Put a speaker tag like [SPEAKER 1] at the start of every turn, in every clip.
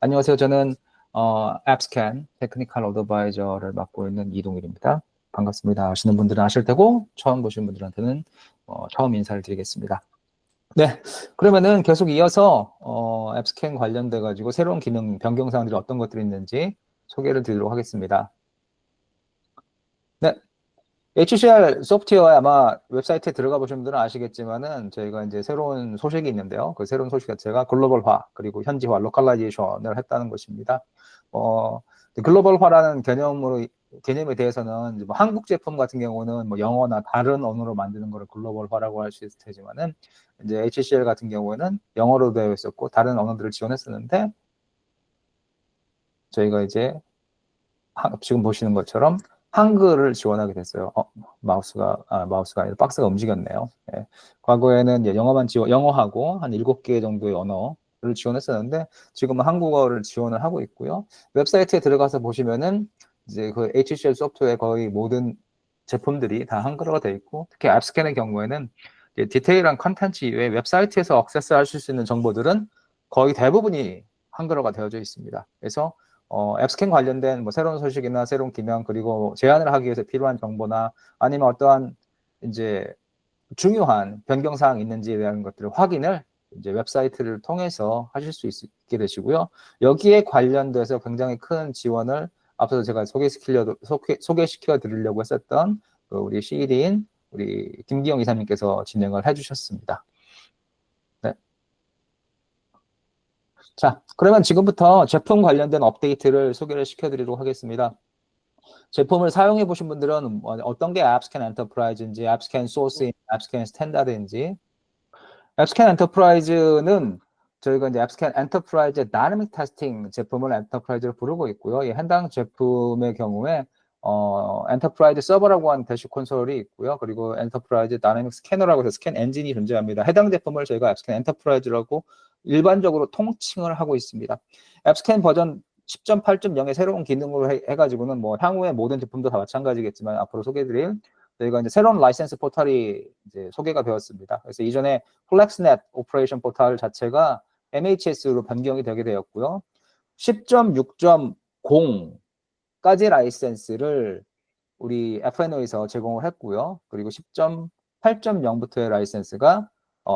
[SPEAKER 1] 안녕하세요. 저는 앱스캔 테크니컬 어드바이저를 맡고 있는 이동일입니다. 반갑습니다. 아시는 분들은 아실 테고 처음 보신 분들한테는 처음 인사를 드리겠습니다. 네, 그러면은 계속 이어서 앱스캔 관련돼 가지고 새로운 기능 변경 사항들이 어떤 것들이 있는지 소개를 드리도록 하겠습니다. 네, HCR 소프트웨어에 아마 웹사이트에 들어가 보신 분들은 아시겠지만은 저희가 이제 새로운 소식이 있는데요. 그 새로운 소식 자체가 글로벌화 그리고 현지화, 로컬라이제이션을 했다는 것입니다. 어, 글로벌화라는 개념에 대해서는 이제 뭐 한국 제품 같은 경우는 뭐 영어나 다른 언어로 만드는 거를 글로벌화라고 할 수 있을 테지만은 이제 HCL 같은 경우에는 영어로 되어 있었고 다른 언어들을 지원했었는데 저희가 이제 지금 보시는 것처럼 한글을 지원하게 됐어요. 마우스가 아니라 박스가 움직였네요. 예. 과거에는 이제 영어하고 한 7개 정도의 언어를 지원했었는데 지금은 한국어를 지원을 하고 있고요. 웹사이트에 들어가서 보시면은 이제 그 HCL 소프트웨어 거의 모든 제품들이 다 한글화가 되어 있고 특히 앱스캔의 경우에는 디테일한 컨텐츠 이외에 웹사이트에서 액세스하실 수 있는 정보들은 거의 대부분이 한글화가 되어져 있습니다. 그래서 앱스캔 관련된 뭐 새로운 소식이나 새로운 기능 그리고 제안을 하기 위해서 필요한 정보나 아니면 어떠한 이제 중요한 변경 사항이 있는지에 대한 것들을 확인을 이제 웹사이트를 통해서 하실 수 있게 되시고요. 여기에 관련돼서 굉장히 큰 지원을 앞서서 제가 소개시켜 드리려고 했었던 그 우리 CED인 우리 김기영 이사님께서 진행을 해주셨습니다. 네. 자, 그러면 지금부터 제품 관련된 업데이트를 소개를 시켜드리도록 하겠습니다. 제품을 사용해 보신 분들은 어떤 게 앱스캔 엔터프라이즈인지, 앱스캔 소스인지, 앱스캔 스탠다드인지. 앱스캔 엔터프라이즈는 저희가 이제 앱스캔 엔터프라이즈 다이내믹 테스팅 제품을 엔터프라이즈로 부르고 있고요. 이 해당 제품의 경우에 엔터프라이즈 서버라고 하는 대시 콘솔이 있고요. 그리고 엔터프라이즈 다이내믹 스캐너라고 해서 스캔 엔진이 존재합니다. 해당 제품을 저희가 앱스캔 엔터프라이즈라고 일반적으로 통칭을 하고 있습니다. 앱스캔 버전 10.8.0의 새로운 기능으로 해가지고는 뭐 향후에 모든 제품도 다 마찬가지겠지만 앞으로 소개해드릴 저희가 이제 새로운 라이센스 포털이 이제 소개가 되었습니다. 그래서 이전에 플렉스넷 오퍼레이션 포털 자체가 MHS로 변경이 되게 되었고요. 10.6.0까지 라이센스를 우리 FNO에서 제공을 했고요. 그리고 10.8.0부터의 라이센스가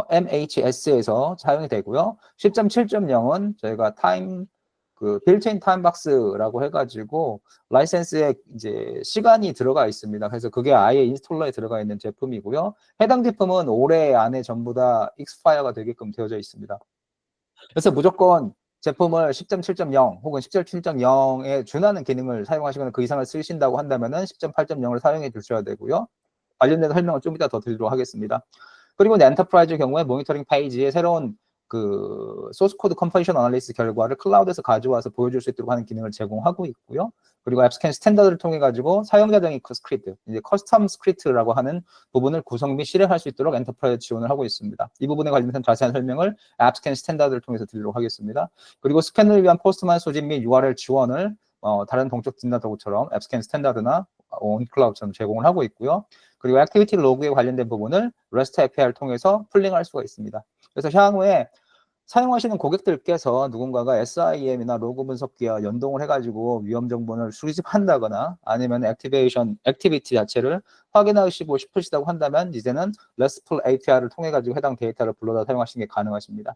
[SPEAKER 1] MHS에서 사용이 되고요. 10.7.0은 저희가 빌트인 타임박스라고 해가지고 라이센스에 이제 시간이 들어가 있습니다. 그래서 그게 아예 인스톨러에 들어가 있는 제품이고요. 해당 제품은 올해 안에 전부 다 익스파이어가 되게끔 되어져 있습니다. 그래서 무조건 제품을 10.7.0 혹은 10.7.0에 준하는 기능을 사용하시거나 그 이상을 쓰신다고 한다면은 10.8.0을 사용해 주셔야 되고요. 관련된 설명을 좀 이따 더 드리도록 하겠습니다. 그리고 엔터프라이즈 경우에 모니터링 페이지에 새로운 그 소스 코드 컴포지션 어널리시스 결과를 클라우드에서 가져와서 보여줄 수 있도록 하는 기능을 제공하고 있고요. 그리고 앱스캔 스탠다드를 통해 가지고 사용자 등의 스크립트, 이제 커스텀 스크립트라고 하는 부분을 구성 및 실행할 수 있도록 엔터프라이즈 지원을 하고 있습니다. 이 부분에 관련된 자세한 설명을 앱스캔 스탠다드를 통해서 드리도록 하겠습니다. 그리고 스캔을 위한 포스트만 소집 및 URL 지원을 다른 동적 진단 도구처럼 앱스캔 스탠다드나 온클라우드처럼 제공을 하고 있고요. 그리고 액티비티 로그에 관련된 부분을 REST API를 통해서 풀링할 수가 있습니다. 그래서 향후에 사용하시는 고객들께서 누군가가 SIEM이나 로그 분석기와 연동을 해가지고 위험 정보를 수집한다거나 아니면 액티비티 자체를 확인하시고 싶으시다고 한다면 이제는 RESTful API를 통해 가지고 해당 데이터를 불러다 사용하시는 게 가능하십니다.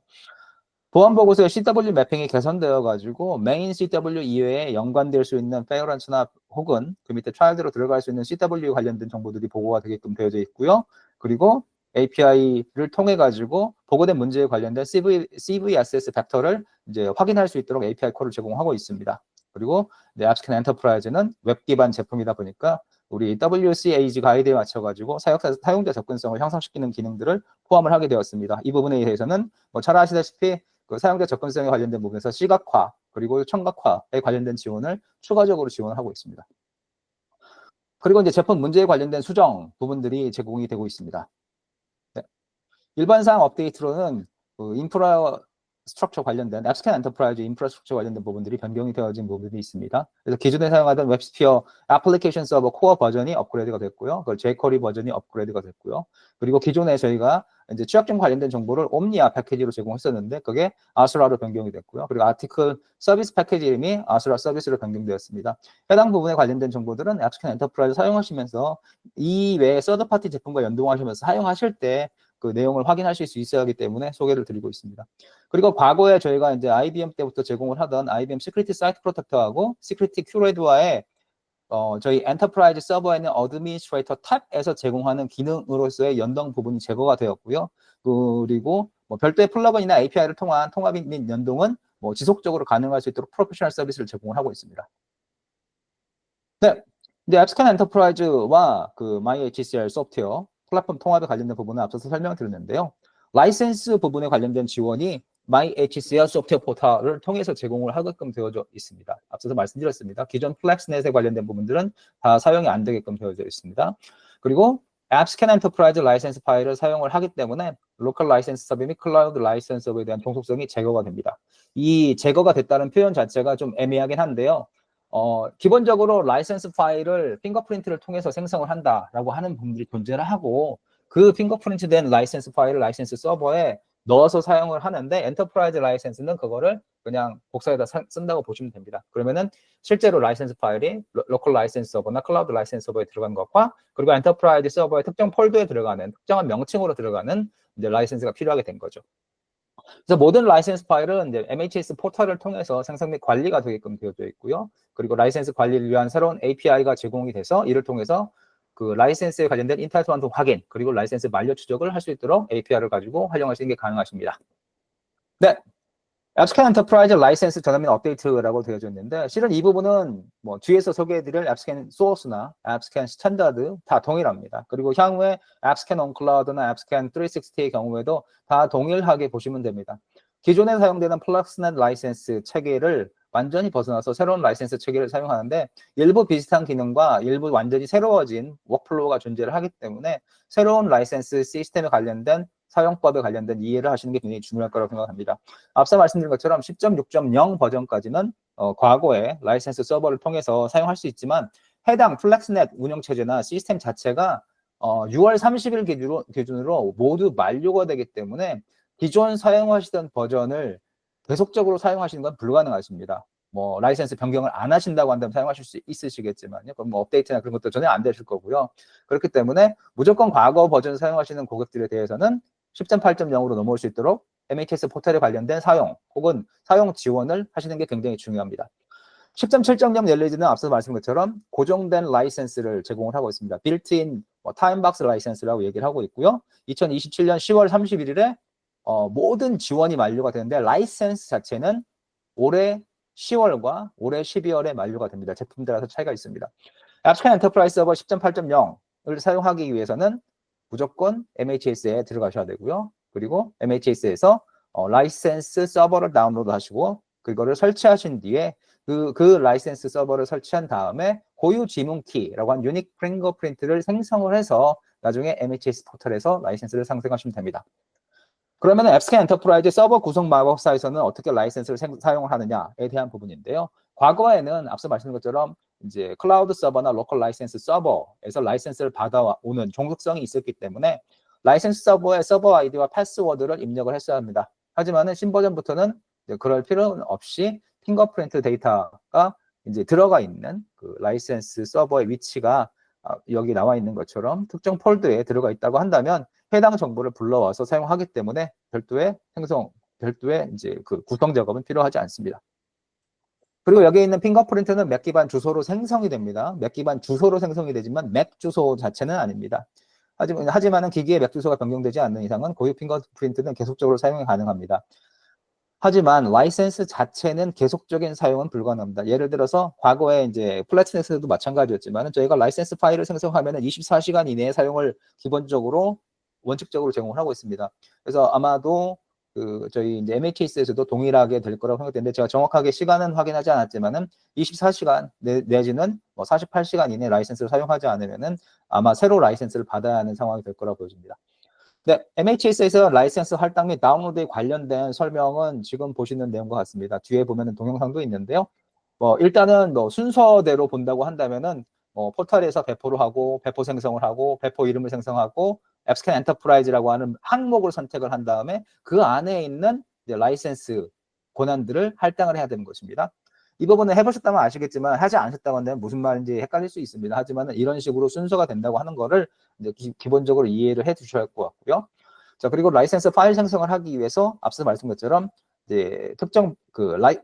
[SPEAKER 1] 보안 보고서의 CW 매핑이 개선되어 가지고 메인 CW 이외에 연관될 수 있는 페어런스나 혹은 그 밑에 차일드로 들어갈 수 있는 CW 관련된 정보들이 보고가 되게끔 되어져 있고요. 그리고 API를 통해 가지고 보고된 문제에 관련된 CVSS 벡터를 이제 확인할 수 있도록 API 콜을 제공하고 있습니다. 그리고 앱스캔 엔터프라이즈는 웹 기반 제품이다 보니까 우리 WCAG 가이드에 맞춰 가지고 사용자 접근성을 향상시키는 기능들을 포함을 하게 되었습니다. 이 부분에 대해서는 뭐 잘 아시다시피 그 사용자 접근성에 관련된 부분에서 시각화 그리고 청각화에 관련된 지원을 추가적으로 지원하고 있습니다. 그리고 이제 제품 문제에 관련된 수정 부분들이 제공이 되고 있습니다. 네. 일반 사항 업데이트로는 그 인프라 스트럭처 관련된 앱스캔 엔터프라이즈 인프라스트럭처 관련된 부분들이 변경이 되어진 부분이 있습니다. 그래서 기존에 사용하던 웹스피어 애플리케이션 서버 코어 버전이 업그레이드가 됐고요. 그 jQuery 버전이 업그레이드가 됐고요. 그리고 기존에 저희가 이제 취약점 관련된 정보를 옴니아 패키지로 제공했었는데 그게 아수라로 변경이 됐고요. 그리고 아티클 서비스 패키지 이름이 아수라 서비스로 변경되었습니다. 해당 부분에 관련된 정보들은 앱스캔 엔터프라이즈 사용하시면서 이외에 서드파티 제품과 연동하시면서 사용하실 때 그 내용을 확인하실 수 있어야 하기 때문에 소개를 드리고 있습니다. 그리고 과거에 저희가 이제 IBM 때부터 제공을 하던 IBM 시큐리티 사이트 프로텍터하고 시큐리티 큐레이드와의 저희 엔터프라이즈 서버에는 어드미니스트레이터 탭에서 제공하는 기능으로서의 연동 부분이 제거가 되었고요. 그리고 뭐 별도의 플러그인이나 API를 통한 통합 및 연동은 뭐 지속적으로 가능할 수 있도록 프로페셔널 서비스를 제공을 하고 있습니다. 네, 이제 앱스캔 엔터프라이즈와 그 MyHCL 소프트웨어 플랫폼 통합에 관련된 부분은 앞서서 설명을 드렸는데요. 라이센스 부분에 관련된 지원이 MyHCL 소프트웨어 포털을 통해서 제공을 하게끔 되어져 있습니다. 앞서서 말씀드렸습니다. 기존 플렉스넷에 관련된 부분들은 다 사용이 안 되게끔 되어져 있습니다. 그리고 앱스캔 엔터프라이즈 라이센스 파일을 사용을 하기 때문에 로컬 라이센스 서버 및 클라우드 라이센스 서버에 대한 종속성이 제거가 됩니다. 이 제거가 됐다는 표현 자체가 좀 애매하긴 한데요. 기본적으로 라이센스 파일을 핑거프린트를 통해서 생성을 한다라고 하는 부분들이 존재를 하고 그 핑거프린트 된 라이센스 파일을 라이센스 서버에 넣어서 사용을 하는데 엔터프라이즈 라이센스는 그거를 그냥 복사해다 쓴다고 보시면 됩니다. 그러면은 실제로 라이센스 파일이 로컬 라이센스 서버나 클라우드 라이센스 서버에 들어간 것과 그리고 엔터프라이즈 서버의 특정 폴더에 들어가는 특정한 명칭으로 들어가는 이제 라이센스가 필요하게 된 거죠. 그래서 모든 라이센스 파일은 이제 MHS 포털을 통해서 생성 및 관리가 되게끔 되어져 있고요. 그리고 라이센스 관리를 위한 새로운 API가 제공이 돼서 이를 통해서 그 라이센스에 관련된 인타이틀먼트 확인 그리고 라이센스 만료 추적을 할 수 있도록 API를 가지고 활용하시는 게 가능하십니다. 네, 앱스캔 엔터프라이즈 라이센스 전환 및 업데이트라고 되어져 있는데 실은 이 부분은 뭐 뒤에서 소개해드릴 앱스캔 소스나 앱스캔 스탠다드 다 동일합니다. 그리고 향후에 앱스캔 온 클라우드나 앱스캔 360의 경우에도 다 동일하게 보시면 됩니다. 기존에 사용되는 플러스넷 라이센스 체계를 완전히 벗어나서 새로운 라이센스 체계를 사용하는데 일부 비슷한 기능과 일부 완전히 새로워진 워크플로우가 존재를 하기 때문에 새로운 라이센스 시스템에 관련된 사용법에 관련된 이해를 하시는 게 굉장히 중요할 거라고 생각합니다. 앞서 말씀드린 것처럼 10.6.0 버전까지는 과거에 라이센스 서버를 통해서 사용할 수 있지만 해당 플렉스넷 운영체제나 시스템 자체가 6월 30일 기준으로 모두 만료가 되기 때문에 기존 사용하시던 버전을 계속적으로 사용하시는 건 불가능하십니다. 뭐 라이센스 변경을 안 하신다고 한다면 사용하실 수 있으시겠지만요. 그럼 뭐 업데이트나 그런 것도 전혀 안 되실 거고요. 그렇기 때문에 무조건 과거 버전 사용하시는 고객들에 대해서는 10.8.0으로 넘어올 수 있도록 MHS 포털에 관련된 사용 혹은 사용 지원을 하시는 게 굉장히 중요합니다. 10.7.0 릴리즈는 앞서 말씀드린 것처럼 고정된 라이센스를 제공을 하고 있습니다. 빌트인 타임박스 라이센스라고 얘기를 하고 있고요. 2027년 10월 31일에 모든 지원이 만료가 되는데 라이센스 자체는 올해 10월과 올해 12월에 만료가 됩니다. 제품 따라서 차이가 있습니다. 앱스캔 엔터프라이즈 서버 10.8.0을 사용하기 위해서는 무조건 MHS에 들어가셔야 되고요. 그리고 MHS에서 라이센스 서버를 다운로드 하시고 그거를 설치하신 뒤에 그 라이센스 서버를 설치한 다음에 고유 지문 키라고 한 유닉 핑거프린트를 생성을 해서 나중에 MHS 포털에서 라이센스를 상승하시면 됩니다. 그러면 앱스캔 엔터프라이즈 서버 구성 마법사에서는 어떻게 라이센스를 사용을 하느냐에 대한 부분인데요. 과거에는 앞서 말씀드린 것처럼 이제 클라우드 서버나 로컬 라이센스 서버에서 라이센스를 받아오는 종속성이 있었기 때문에 라이센스 서버의 서버 아이디와 패스워드를 입력을 했어야 합니다. 하지만은 신버전부터는 그럴 필요는 없이 핑거프린트 데이터가 이제 들어가 있는 그 라이센스 서버의 위치가 여기 나와 있는 것처럼 특정 폴더에 들어가 있다고 한다면 해당 정보를 불러와서 사용하기 때문에 별도의 이제 그 구성 작업은 필요하지 않습니다. 그리고 여기에 있는 핑거프린트는 맥 기반 주소로 생성이 됩니다. 맥 기반 주소로 생성이 되지만 맥 주소 자체는 아닙니다. 하지만은 기기의 맥 주소가 변경되지 않는 이상은 고유 핑거프린트는 계속적으로 사용이 가능합니다. 하지만 라이센스 자체는 계속적인 사용은 불가능합니다. 예를 들어서 과거에 이제 플랫넷에서도 마찬가지였지만 저희가 라이센스 파일을 생성하면 24시간 이내에 사용을 기본적으로 원칙적으로 제공을 하고 있습니다. 그래서 아마도 저희 이제 MHS에서도 동일하게 될 거라고 생각되는데 제가 정확하게 시간은 확인하지 않았지만은 24시간 내지는 뭐 48시간 이내 라이센스를 사용하지 않으면은 아마 새로 라이센스를 받아야 하는 상황이 될 거라고 보여집니다. 네, MHS에서 라이센스 할당 및 다운로드에 관련된 설명은 지금 보시는 내용과 같습니다. 뒤에 보면은 동영상도 있는데요. 일단은 순서대로 본다고 한다면은 포털에서 배포를 하고 배포 생성을 하고 배포 이름을 생성하고 앱스캔 엔터프라이즈라고 하는 항목을 선택을 한 다음에 그 안에 있는 이제 라이센스 권한들을 할당을 해야 되는 것입니다. 이 부분은 해보셨다면 아시겠지만 하지 않으셨다고 한다면 무슨 말인지 헷갈릴 수 있습니다. 하지만 이런 식으로 순서가 된다고 하는 거를 이제 기본적으로 이해를 해 주셔야 할 것 같고요. 자, 그리고 라이센스 파일 생성을 하기 위해서 앞서 말씀드린 것처럼 이제 특정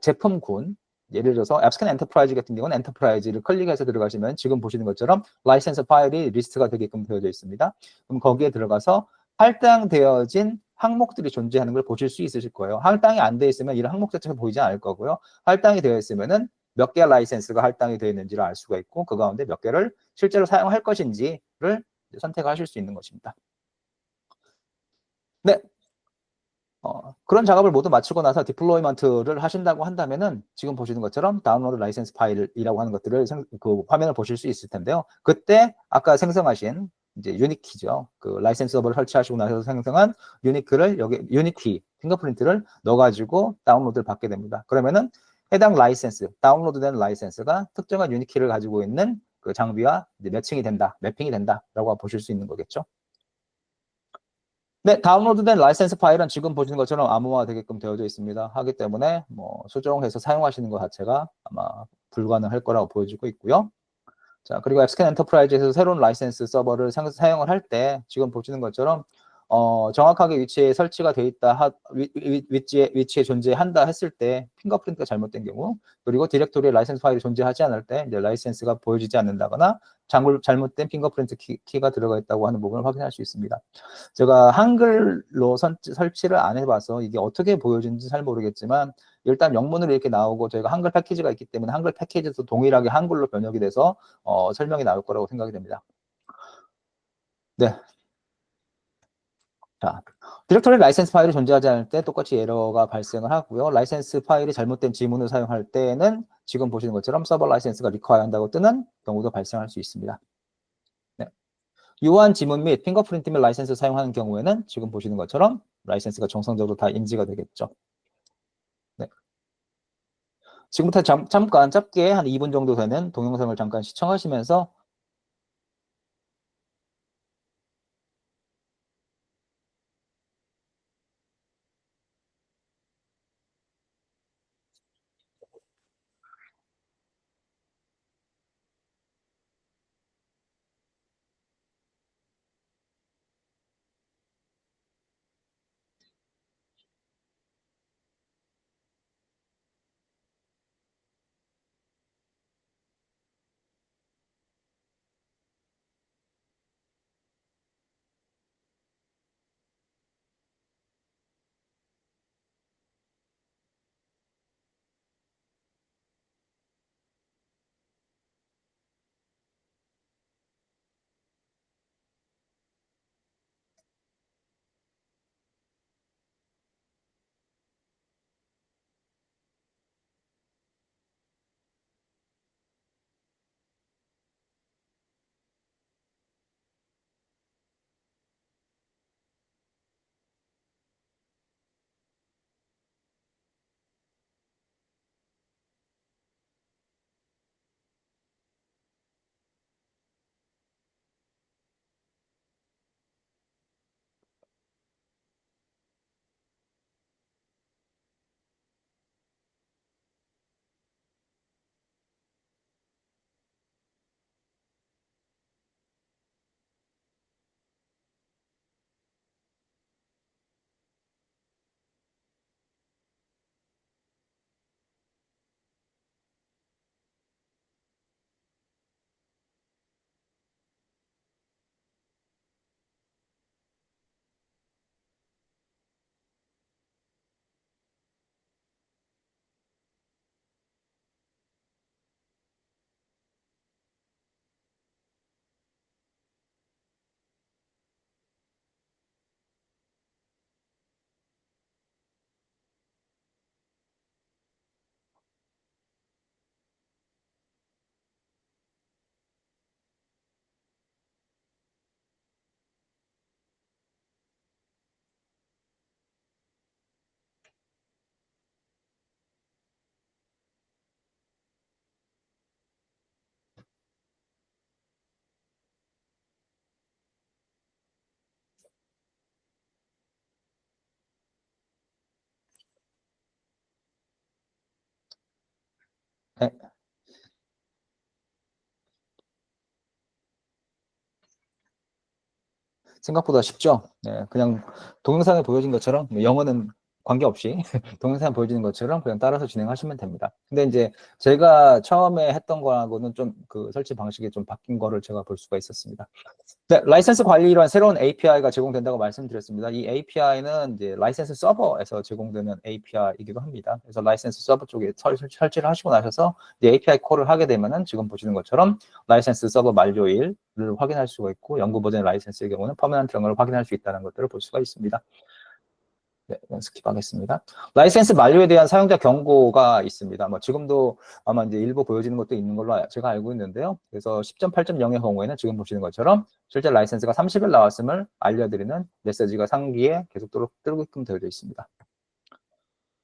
[SPEAKER 1] 제품군, 예를 들어서 앱스캔 엔터프라이즈 같은 경우는 엔터프라이즈를 클릭해서 들어가시면 지금 보시는 것처럼 라이센스 파일이 리스트가 되게끔 되어져 있습니다. 그럼 거기에 들어가서 할당되어진 항목들이 존재하는 걸 보실 수 있으실 거예요. 할당이 안 되어 있으면 이런 항목 자체가 보이지 않을 거고요. 할당이 되어 있으면은 몇 개의 라이센스가 할당이 되어 있는지를 알 수가 있고 그 가운데 몇 개를 실제로 사용할 것인지를 선택하실 수 있는 것입니다. 네, 그런 작업을 모두 마치고 나서 디플로이먼트를 하신다고 한다면은 지금 보시는 것처럼 다운로드 라이센스 파일이라고 하는 것들을 그 화면을 보실 수 있을 텐데요. 그때 아까 생성하신 이제 유니키죠. 그 라이센스 서버를 설치하시고 나서 생성한 유니키를 여기 유니키 핑거프린트를 넣어가지고 다운로드를 받게 됩니다. 그러면은 해당 라이센스, 다운로드된 라이센스가 특정한 유니키를 가지고 있는 그 장비와 이제 매칭이 된다, 매핑이 된다라고 보실 수 있는 거겠죠. 네, 다운로드된 라이센스 파일은 지금 보시는 것처럼 암호화 되게끔 되어져 있습니다. 하기 때문에 수정해서 사용하시는 것 자체가 아마 불가능할 거라고 보여지고 있고요. 자, 그리고 앱스캔 엔터프라이즈에서 새로운 라이센스 서버를 사용을 할 때 지금 보시는 것처럼 정확하게 위치에 설치가 돼 있다, 위치에 존재한다 했을 때 핑거프린트가 잘못된 경우, 그리고 디렉토리에 라이센스 파일이 존재하지 않을 때 이제 라이센스가 보여지지 않는다거나 잘못된 핑거프린트 키가 들어가 있다고 하는 부분을 확인할 수 있습니다. 제가 한글로 설치를 안 해봐서 이게 어떻게 보여지는지 잘 모르겠지만 일단 영문으로 이렇게 나오고 저희가 한글 패키지가 있기 때문에 한글 패키지도 동일하게 한글로 번역이 돼서 설명이 나올 거라고 생각이 됩니다. 네. 자, 디렉토리 라이센스 파일이 존재하지 않을 때 똑같이 에러가 발생을 하고요. 라이센스 파일이 잘못된 지문을 사용할 때는 지금 보시는 것처럼 서버 라이센스가 리퀘어 한다고 뜨는 경우도 발생할 수 있습니다. 네. 유한 지문 및 핑거프린트 및 라이센스 사용하는 경우에는 지금 보시는 것처럼 라이센스가 정상적으로 다 인지가 되겠죠. 네. 지금부터 잠깐 짧게 한 2분 정도 되는 동영상을 잠깐 시청하시면서 네. 생각보다 쉽죠? 네, 그냥 동영상에 보여진 것처럼 뭐 영어는 관계없이 동영상에 보여지는 것처럼 그냥 따라서 진행하시면 됩니다. 근데 이제 제가 처음에 했던 거하고는 좀 그 설치 방식이 좀 바뀐 거를 제가 볼 수가 있었습니다. 네, 라이센스 관리란 새로운 API가 제공된다고 말씀드렸습니다. 이 API는 이제 라이센스 서버에서 제공되는 API이기도 합니다. 그래서 라이센스 서버 쪽에 설치를 하시고 나셔서 이제 API 콜을 하게 되면은 지금 보시는 것처럼 라이센스 서버 만료일을 확인할 수가 있고 연구 버전 라이센스의 경우는 퍼머넌트 런을 확인할 수 있다는 것들을 볼 수가 있습니다. 네, 스킵하겠습니다. 라이센스 만료에 대한 사용자 경고가 있습니다. 뭐 지금도 아마 이제 일부 보여지는 것도 있는 걸로 제가 알고 있는데요. 그래서 10.8.0의 경우에는 지금 보시는 것처럼 실제 라이센스가 30일 나왔음을 알려드리는 메시지가 상기에 계속 뜨게끔 되어 있습니다.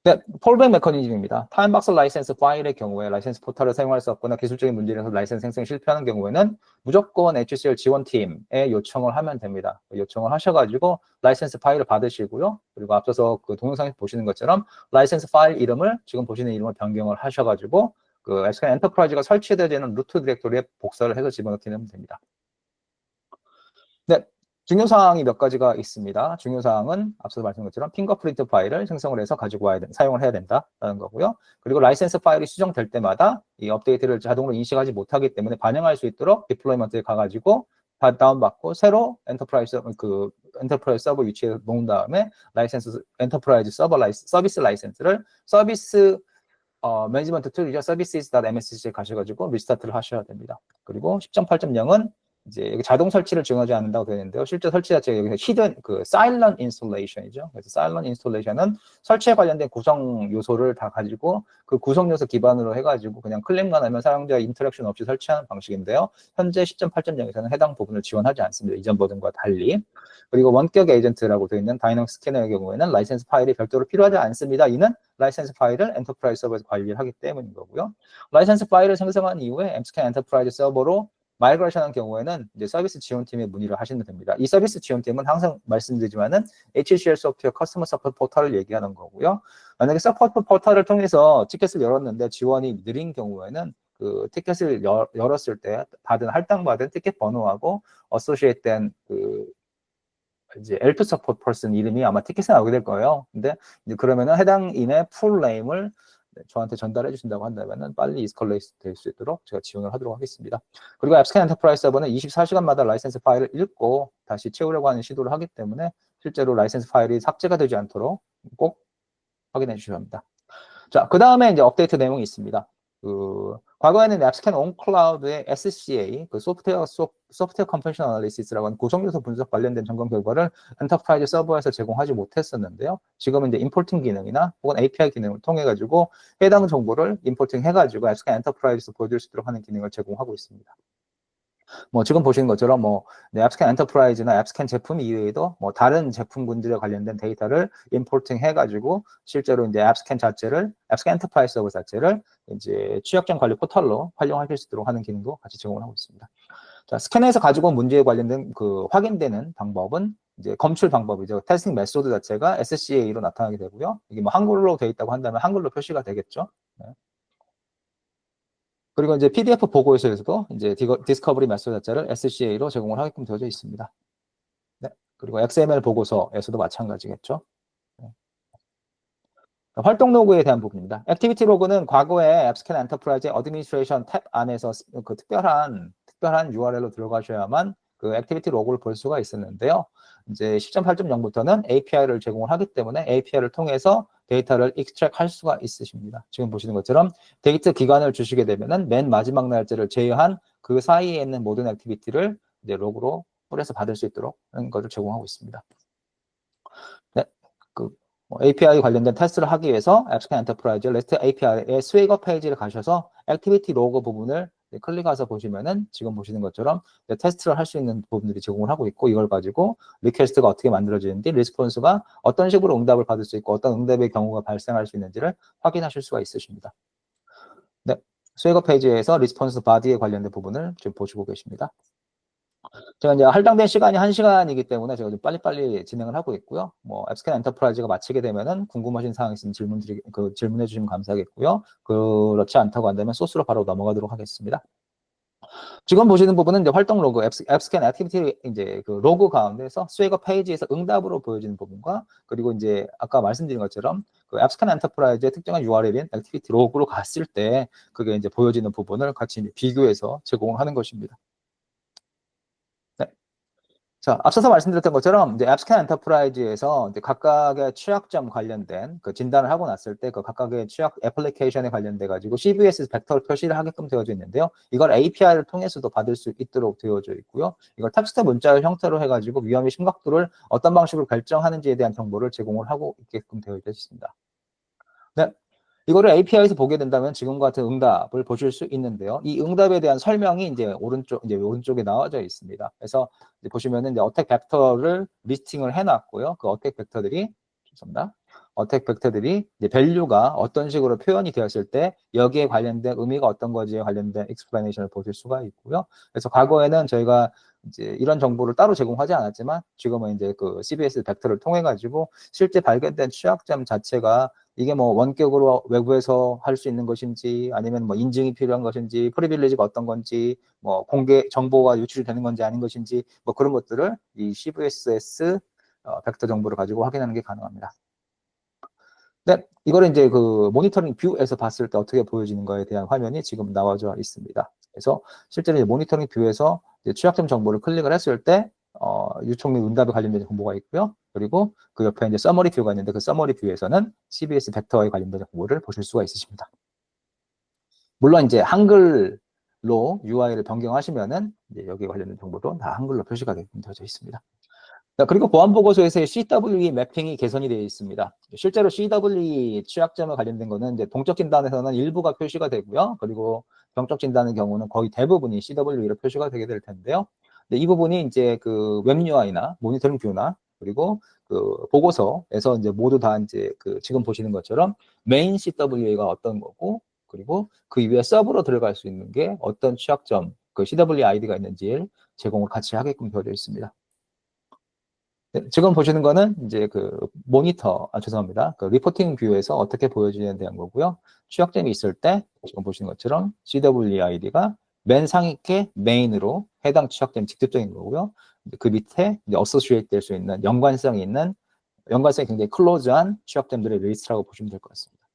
[SPEAKER 1] 네, 폴백 메커니즘입니다. 타임박스 라이센스 파일의 경우에 라이센스 포털을 사용할 수 없거나 기술적인 문제라서 라이센스 생성이 실패하는 경우에는 무조건 HCL 지원팀에 요청을 하면 됩니다. 요청을 하셔가지고 라이센스 파일을 받으시고요. 그리고 앞서서 그 동영상에서 보시는 것처럼 라이센스 파일 이름을 지금 보시는 이름을 변경을 하셔가지고 그 SK 엔터프라이즈가 설치되어 있는 루트 디렉토리에 복사를 해서 집어넣기는 됩니다. 네, 중요사항이 몇 가지가 있습니다. 중요사항은 앞서 말씀드린 것처럼 핑거프린트 파일을 생성을 해서 가지고 사용을 해야 된다는 거고요. 그리고 라이센스 파일이 수정될 때마다 이 업데이트를 자동으로 인식하지 못하기 때문에 반영할 수 있도록 디플로이먼트에 가가지고 다운받고 새로 엔터프라이즈 서버 위치에 놓은 다음에 라이센스 엔터프라이즈 서비스 라이센스를 서비스 매니지먼트 툴이죠. services.msc에 가셔가지고 리스타트를 하셔야 됩니다. 그리고 10.8.0은 이제 여기 자동 설치를 지원하지 않는다고 되어 있는데요. 실제 설치 자체가 여기서 히든 그 silent installation이죠. 그래서 silent installation은 설치에 관련된 구성 요소를 다 가지고 그 구성 요소 기반으로 해가지고 그냥 클릭만 하면 사용자 인터랙션 없이 설치하는 방식인데요. 현재 10.8.0에서는 해당 부분을 지원하지 않습니다. 이전 버전과 달리. 그리고 원격 에이전트라고 되어 있는 다이너믹 스캐너의 경우에는 라이센스 파일이 별도로 필요하지 않습니다. 이는 라이센스 파일을 엔터프라이즈 서버에서 관리를 하기 때문인 거고요. 라이센스 파일을 생성한 이후에 엠스캔 엔터프라이즈 서버로 마이그레이션한 경우에는 이제 서비스 지원팀에 문의를 하시면 됩니다. 이 서비스 지원팀은 항상 말씀드리지만은 HCL 소프트웨어 커스터머 서포트 포털을 얘기하는 거고요. 만약에 서포트 포털을 통해서 티켓을 열었는데 지원이 느린 경우에는 그 티켓을 열었을 때 할당받은 티켓 번호하고 어소시에이트된 그 이제 L2 서포트 퍼슨 이름이 아마 티켓에 나오게 될 거예요. 근데 이제 그러면은 해당인의 풀네임을 저한테 전달해 주신다고 한다면은 빨리 이스컬레이트 될 수 있도록 제가 지원을 하도록 하겠습니다. 그리고 앱스캔 엔터프라이즈 서버는 24시간마다 라이센스 파일을 읽고 다시 채우려고 하는 시도를 하기 때문에 실제로 라이센스 파일이 삭제가 되지 않도록 꼭 확인해 주셔야 합니다. 자, 그 다음에 이제 업데이트 내용이 있습니다. 과거에는 앱스캔 온클라우드의 SCA, 그 소프트웨어 컴포지션 어널리시스라고 하는 구성요소 분석 관련된 점검 결과를 엔터프라이즈 서버에서 제공하지 못했었는데요. 지금은 이제 임포팅 기능이나 혹은 API 기능을 통해 가지고 해당 정보를 임포팅 해가지고 앱스캔 엔터프라이즈에서 보여줄 수 있도록 하는 기능을 제공하고 있습니다. 뭐 지금 보시는 것처럼 뭐 앱스캔 엔터프라이즈나 앱스캔 제품 이외에도 뭐 다른 제품군들에 관련된 데이터를 임포팅 해가지고 실제로 이제 앱스캔 엔터프라이즈 서버 자체를 이제 취약점 관리 포털로 활용하실 수 있도록 하는 기능도 같이 제공을 하고 있습니다. 자, 스캐너에서 가지고 온 문제에 관련된 그 확인되는 방법은 이제 검출 방법이죠. 테스팅 메소드 자체가 SCA로 나타나게 되고요. 이게 뭐 한글로 되어 있다고 한다면 한글로 표시가 되겠죠. 네. 그리고 이제 PDF 보고서에서도 이제 디스커버리 메소드 자체를 SCA로 제공을 하게끔 되어져 있습니다. 네. 그리고 XML 보고서에서도 마찬가지겠죠. 네. 활동 로그에 대한 부분입니다. 액티비티 로그는 과거에 앱스캔 엔터프라이즈 어드미니스트레이션 탭 안에서 그 특별한 URL로 들어가셔야만 그 액티비티 로그를 볼 수가 있었는데요. 이제 10.8.0부터는 API를 제공을 하기 때문에 API를 통해서 데이터를 익스트랙 할 수가 있으십니다. 지금 보시는 것처럼 데이터 기간을 주시게 되면은 맨 마지막 날짜를 제외한 그 사이에 있는 모든 액티비티를 이제 로그로 뿌려서 받을 수 있도록 하는 것을 제공하고 있습니다. 네, 그 API 관련된 테스트를 하기 위해서 앱스캔 엔터프라이즈 REST API의 스웨이거 페이지를 가셔서 액티비티 로그 부분을 클릭해서 보시면은 지금 보시는 것처럼 테스트를 할 수 있는 부분들이 제공을 하고 있고 이걸 가지고 리퀘스트가 어떻게 만들어지는지 리스폰스가 어떤 식으로 응답을 받을 수 있고 어떤 응답의 경우가 발생할 수 있는지를 확인하실 수가 있으십니다. 네, 스웨이거 페이지에서 리스폰스 바디에 관련된 부분을 지금 보시고 계십니다. 제가 이제 할당된 시간이 1시간이기 때문에 제가 좀 빨리빨리 진행을 하고 있고요. 뭐 앱스캔 엔터프라이즈가 마치게 되면은 궁금하신 사항 있으면 질문해 주시면 감사하겠고요. 그렇지 않다고 한다면 소스로 바로 넘어가도록 하겠습니다. 지금 보시는 부분은 이제 활동 로그, 앱스캔 액티비티 이제 그 로그 가운데서 스웨거 페이지에서 응답으로 보여지는 부분과 그리고 이제 아까 말씀드린 것처럼 그 앱스캔 엔터프라이즈의 특정한 URL인 액티비티 로그로 갔을 때 그게 이제 보여지는 부분을 같이 비교해서 제공하는 것입니다. 네. 자, 앞서서 말씀드렸던 것처럼 이제 앱스캔 엔터프라이즈에서 이제 각각의 취약점 관련된 그 진단을 하고 났을 때 그 각각의 취약 애플리케이션에 관련돼 가지고 CVS 벡터를 표시를 하게끔 되어져 있는데요. 이걸 API를 통해서도 받을 수 있도록 되어져 있고요. 이걸 텍스트 문자의 형태로 해가지고 위험의 심각도를 어떤 방식으로 결정하는지에 대한 정보를 제공을 하고 있게끔 되어져 있습니다. 네. 이거를 API에서 보게 된다면 지금과 같은 응답을 보실 수 있는데요. 이 응답에 대한 설명이 이제 오른쪽에 나와져 있습니다. 그래서 이제 보시면은 이제 어택 벡터를 리스팅을 해놨고요. 그 어택 벡터들이 죄송합니다. 어택 벡터들이 이제 밸류가 어떤 식으로 표현이 되었을 때 여기에 관련된 의미가 어떤 거지에 관련된 익스플레이션을 보실 수가 있고요. 그래서 과거에는 저희가 이제 이런 정보를 따로 제공하지 않았지만 지금은 이제 그 CBS 벡터를 통해 가지고 실제 발견된 취약점 자체가 이게 뭐 원격으로 외부에서 할 수 있는 것인지 아니면 뭐 인증이 필요한 것인지 프리빌리지가 어떤 건지 뭐 공개 정보가 유출이 되는 건지 아닌 것인지 뭐 그런 것들을 이 CVSS 벡터 정보를 가지고 확인하는 게 가능합니다. 네, 이거를 이제 그 모니터링 뷰에서 봤을 때 어떻게 보여지는 거에 대한 화면이 지금 나와져 있습니다. 그래서 실제로 이제 모니터링 뷰에서 이제 취약점 정보를 클릭을 했을 때 유총 및 응답에 관련된 정보가 있고요. 그리고 그 옆에 이제 서머리 뷰가 있는데 그 서머리 뷰에서는 CBS 벡터에 관련된 정보를 보실 수가 있으십니다. 물론 이제 한글로 UI를 변경하시면은 이제 여기에 관련된 정보도 다 한글로 표시가 되어져 있습니다. 자, 그리고 보안보고서에서의 CWE 매핑이 개선이 되어 있습니다. 실제로 CWE 취약점에 관련된 거는 이제 동적 진단에서는 일부가 표시가 되고요. 그리고 병적 진단의 경우는 거의 대부분이 CWE로 표시가 되게 될 텐데요. 이 부분이 이제 그 웹 UI나 모니터링 뷰나 그리고 그 보고서에서 이제 모두 다 이제 그 지금 보시는 것처럼 메인 CWE가 어떤 거고 그리고 그 위에 서브로 들어갈 수 있는 게 어떤 취약점, 그 CWE 아이디가 있는지를 제공을 같이 하게끔 되어져 있습니다. 네, 지금 보시는 거는 이제 그 모니터, 죄송합니다. 그 리포팅 뷰에서 어떻게 보여지는 대한 거고요. 취약점이 있을 때 지금 보시는 것처럼 CWID가 맨 상위께 메인으로 해당 취약점 직접적인 거고요. 그 밑에 이제 어소시에이트 될 수 있는 연관성이 굉장히 클로즈한 취약점들의 리스트라고 보시면 될 것 같습니다.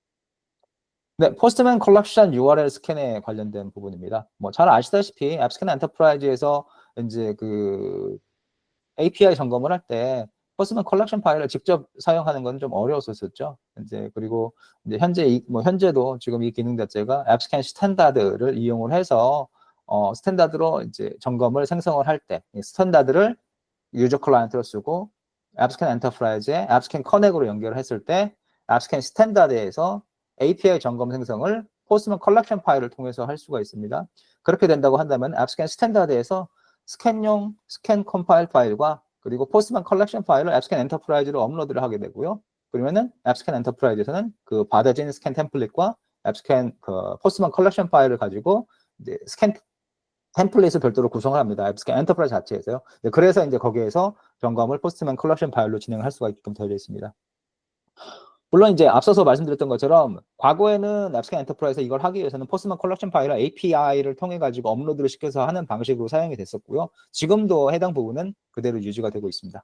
[SPEAKER 1] 네, 포스트맨 컬렉션 URL 스캔에 관련된 부분입니다. 뭐 잘 아시다시피 앱스캔 엔터프라이즈에서 이제 그 API 점검을 할 때 퍼스널 컬렉션 파일을 직접 사용하는 건 좀 어려웠었죠. 이제 그리고 이제 현재도 지금 이 기능 자체가 앱스캔 스탠다드를 이용을 해서 스탠다드로 이제 점검을 생성을 할 때 스탠다드를 유저 클라이언트로 쓰고 앱스캔 엔터프라이즈에 앱스캔 커넥으로 연결을 했을 때 앱스캔 스탠다드에서 API 점검 생성을 포스트맨 컬렉션 파일을 통해서 할 수가 있습니다. 그렇게 된다고 한다면 앱스캔 스탠다드에서 스캔용 스캔 컴파일 파일과 그리고 포스트맨 컬렉션 파일을 앱스캔 엔터프라이즈로 업로드를 하게 되고요. 그러면은 앱스캔 엔터프라이즈에서는 그 받아진 스캔 템플릿과 앱스캔 그 포스트맨 컬렉션 파일을 가지고 이제 스캔 템플릿을 별도로 구성을 합니다. 앱스캔 엔터프라이즈 자체에서요. 그래서 이제 거기에서 점검을 포스트맨 컬렉션 파일로 진행을 할 수가 있게끔 되어 있습니다. 물론 이제 앞서서 말씀드렸던 것처럼 과거에는 앱스캔 엔터프라이즈에서 이걸 하기 위해서는 포스트맨 컬렉션 파일을 API를 통해 가지고 업로드를 시켜서 하는 방식으로 사용이 됐었고요. 지금도 해당 부분은 그대로 유지가 되고 있습니다.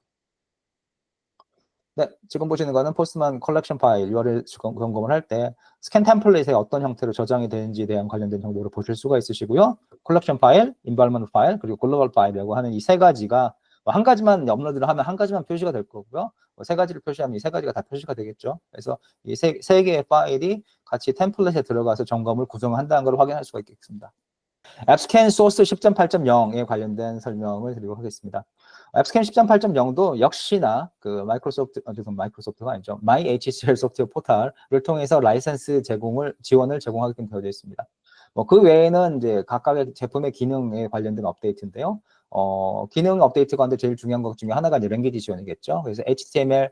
[SPEAKER 1] 네, 지금 보시는 거는 포스트맨 컬렉션 파일 URL 점검을 할 때 스캔 템플릿에 어떤 형태로 저장이 되는지에 대한 관련된 정보를 보실 수가 있으시고요. 컬렉션 파일, 인바이러먼트 파일, 그리고 글로벌 파일이라고 하는 이 세 가지가 한 가지만 업로드를 하면 한 가지만 표시가 될 거고요. 세 가지를 표시하면 이 세 가지가 다 표시가 되겠죠. 그래서 이 세 개의 파일이 같이 템플릿에 들어가서 점검을 구성한다는 걸 확인할 수가 있겠습니다. 앱스캔 소스 10.8.0에 관련된 설명을 드리도록 하겠습니다. 앱스캔 10.8.0도 역시나 그 마이크로소프트가 아니죠. MyHCL 소프트웨어 포탈을 통해서 라이센스 지원을 제공하게끔 되어져 있습니다. 그 외에는 이제 각각의 제품의 기능에 관련된 업데이트인데요. 기능 업데이트 가운데 제일 중요한 것 중에 하나가 이제 랭귀지 지원이겠죠. 그래서 HTML에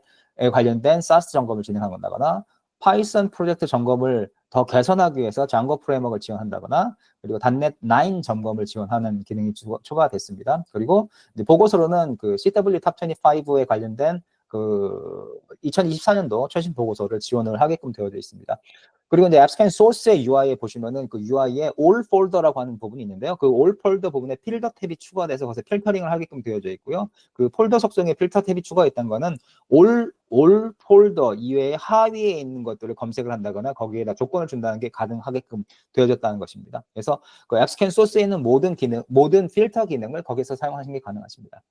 [SPEAKER 1] 관련된 사스 점검을 진행한다거나 파이썬 프로젝트 점검을 더 개선하기 위해서 장고 프레임워크를 지원한다거나 그리고 .NET 9 점검을 지원하는 기능이 추가됐습니다. 그리고 이제 보고서로는 그 CW 탑 25에 관련된 그 2024년도 최신 보고서를 지원을 하게끔 되어져 있습니다. 그리고 이제 앱스캔 소스의 UI에 보시면은 그 UI에 all folder라고 하는 부분이 있는데요. 그 all folder 부분에 필터 탭이 추가돼서 거기서 필터링을 하게끔 되어져 있고요. 그 폴더 속성에 필터 탭이 추가했다는 거는 all folder 이외에 하위에 있는 것들을 검색을 한다거나 거기에다 조건을 준다는 게 가능하게끔 되어졌다는 것입니다. 그래서 그 앱스캔 소스에 있는 모든 기능, 모든 필터 기능을 거기서 사용하시는 게 가능하십니다.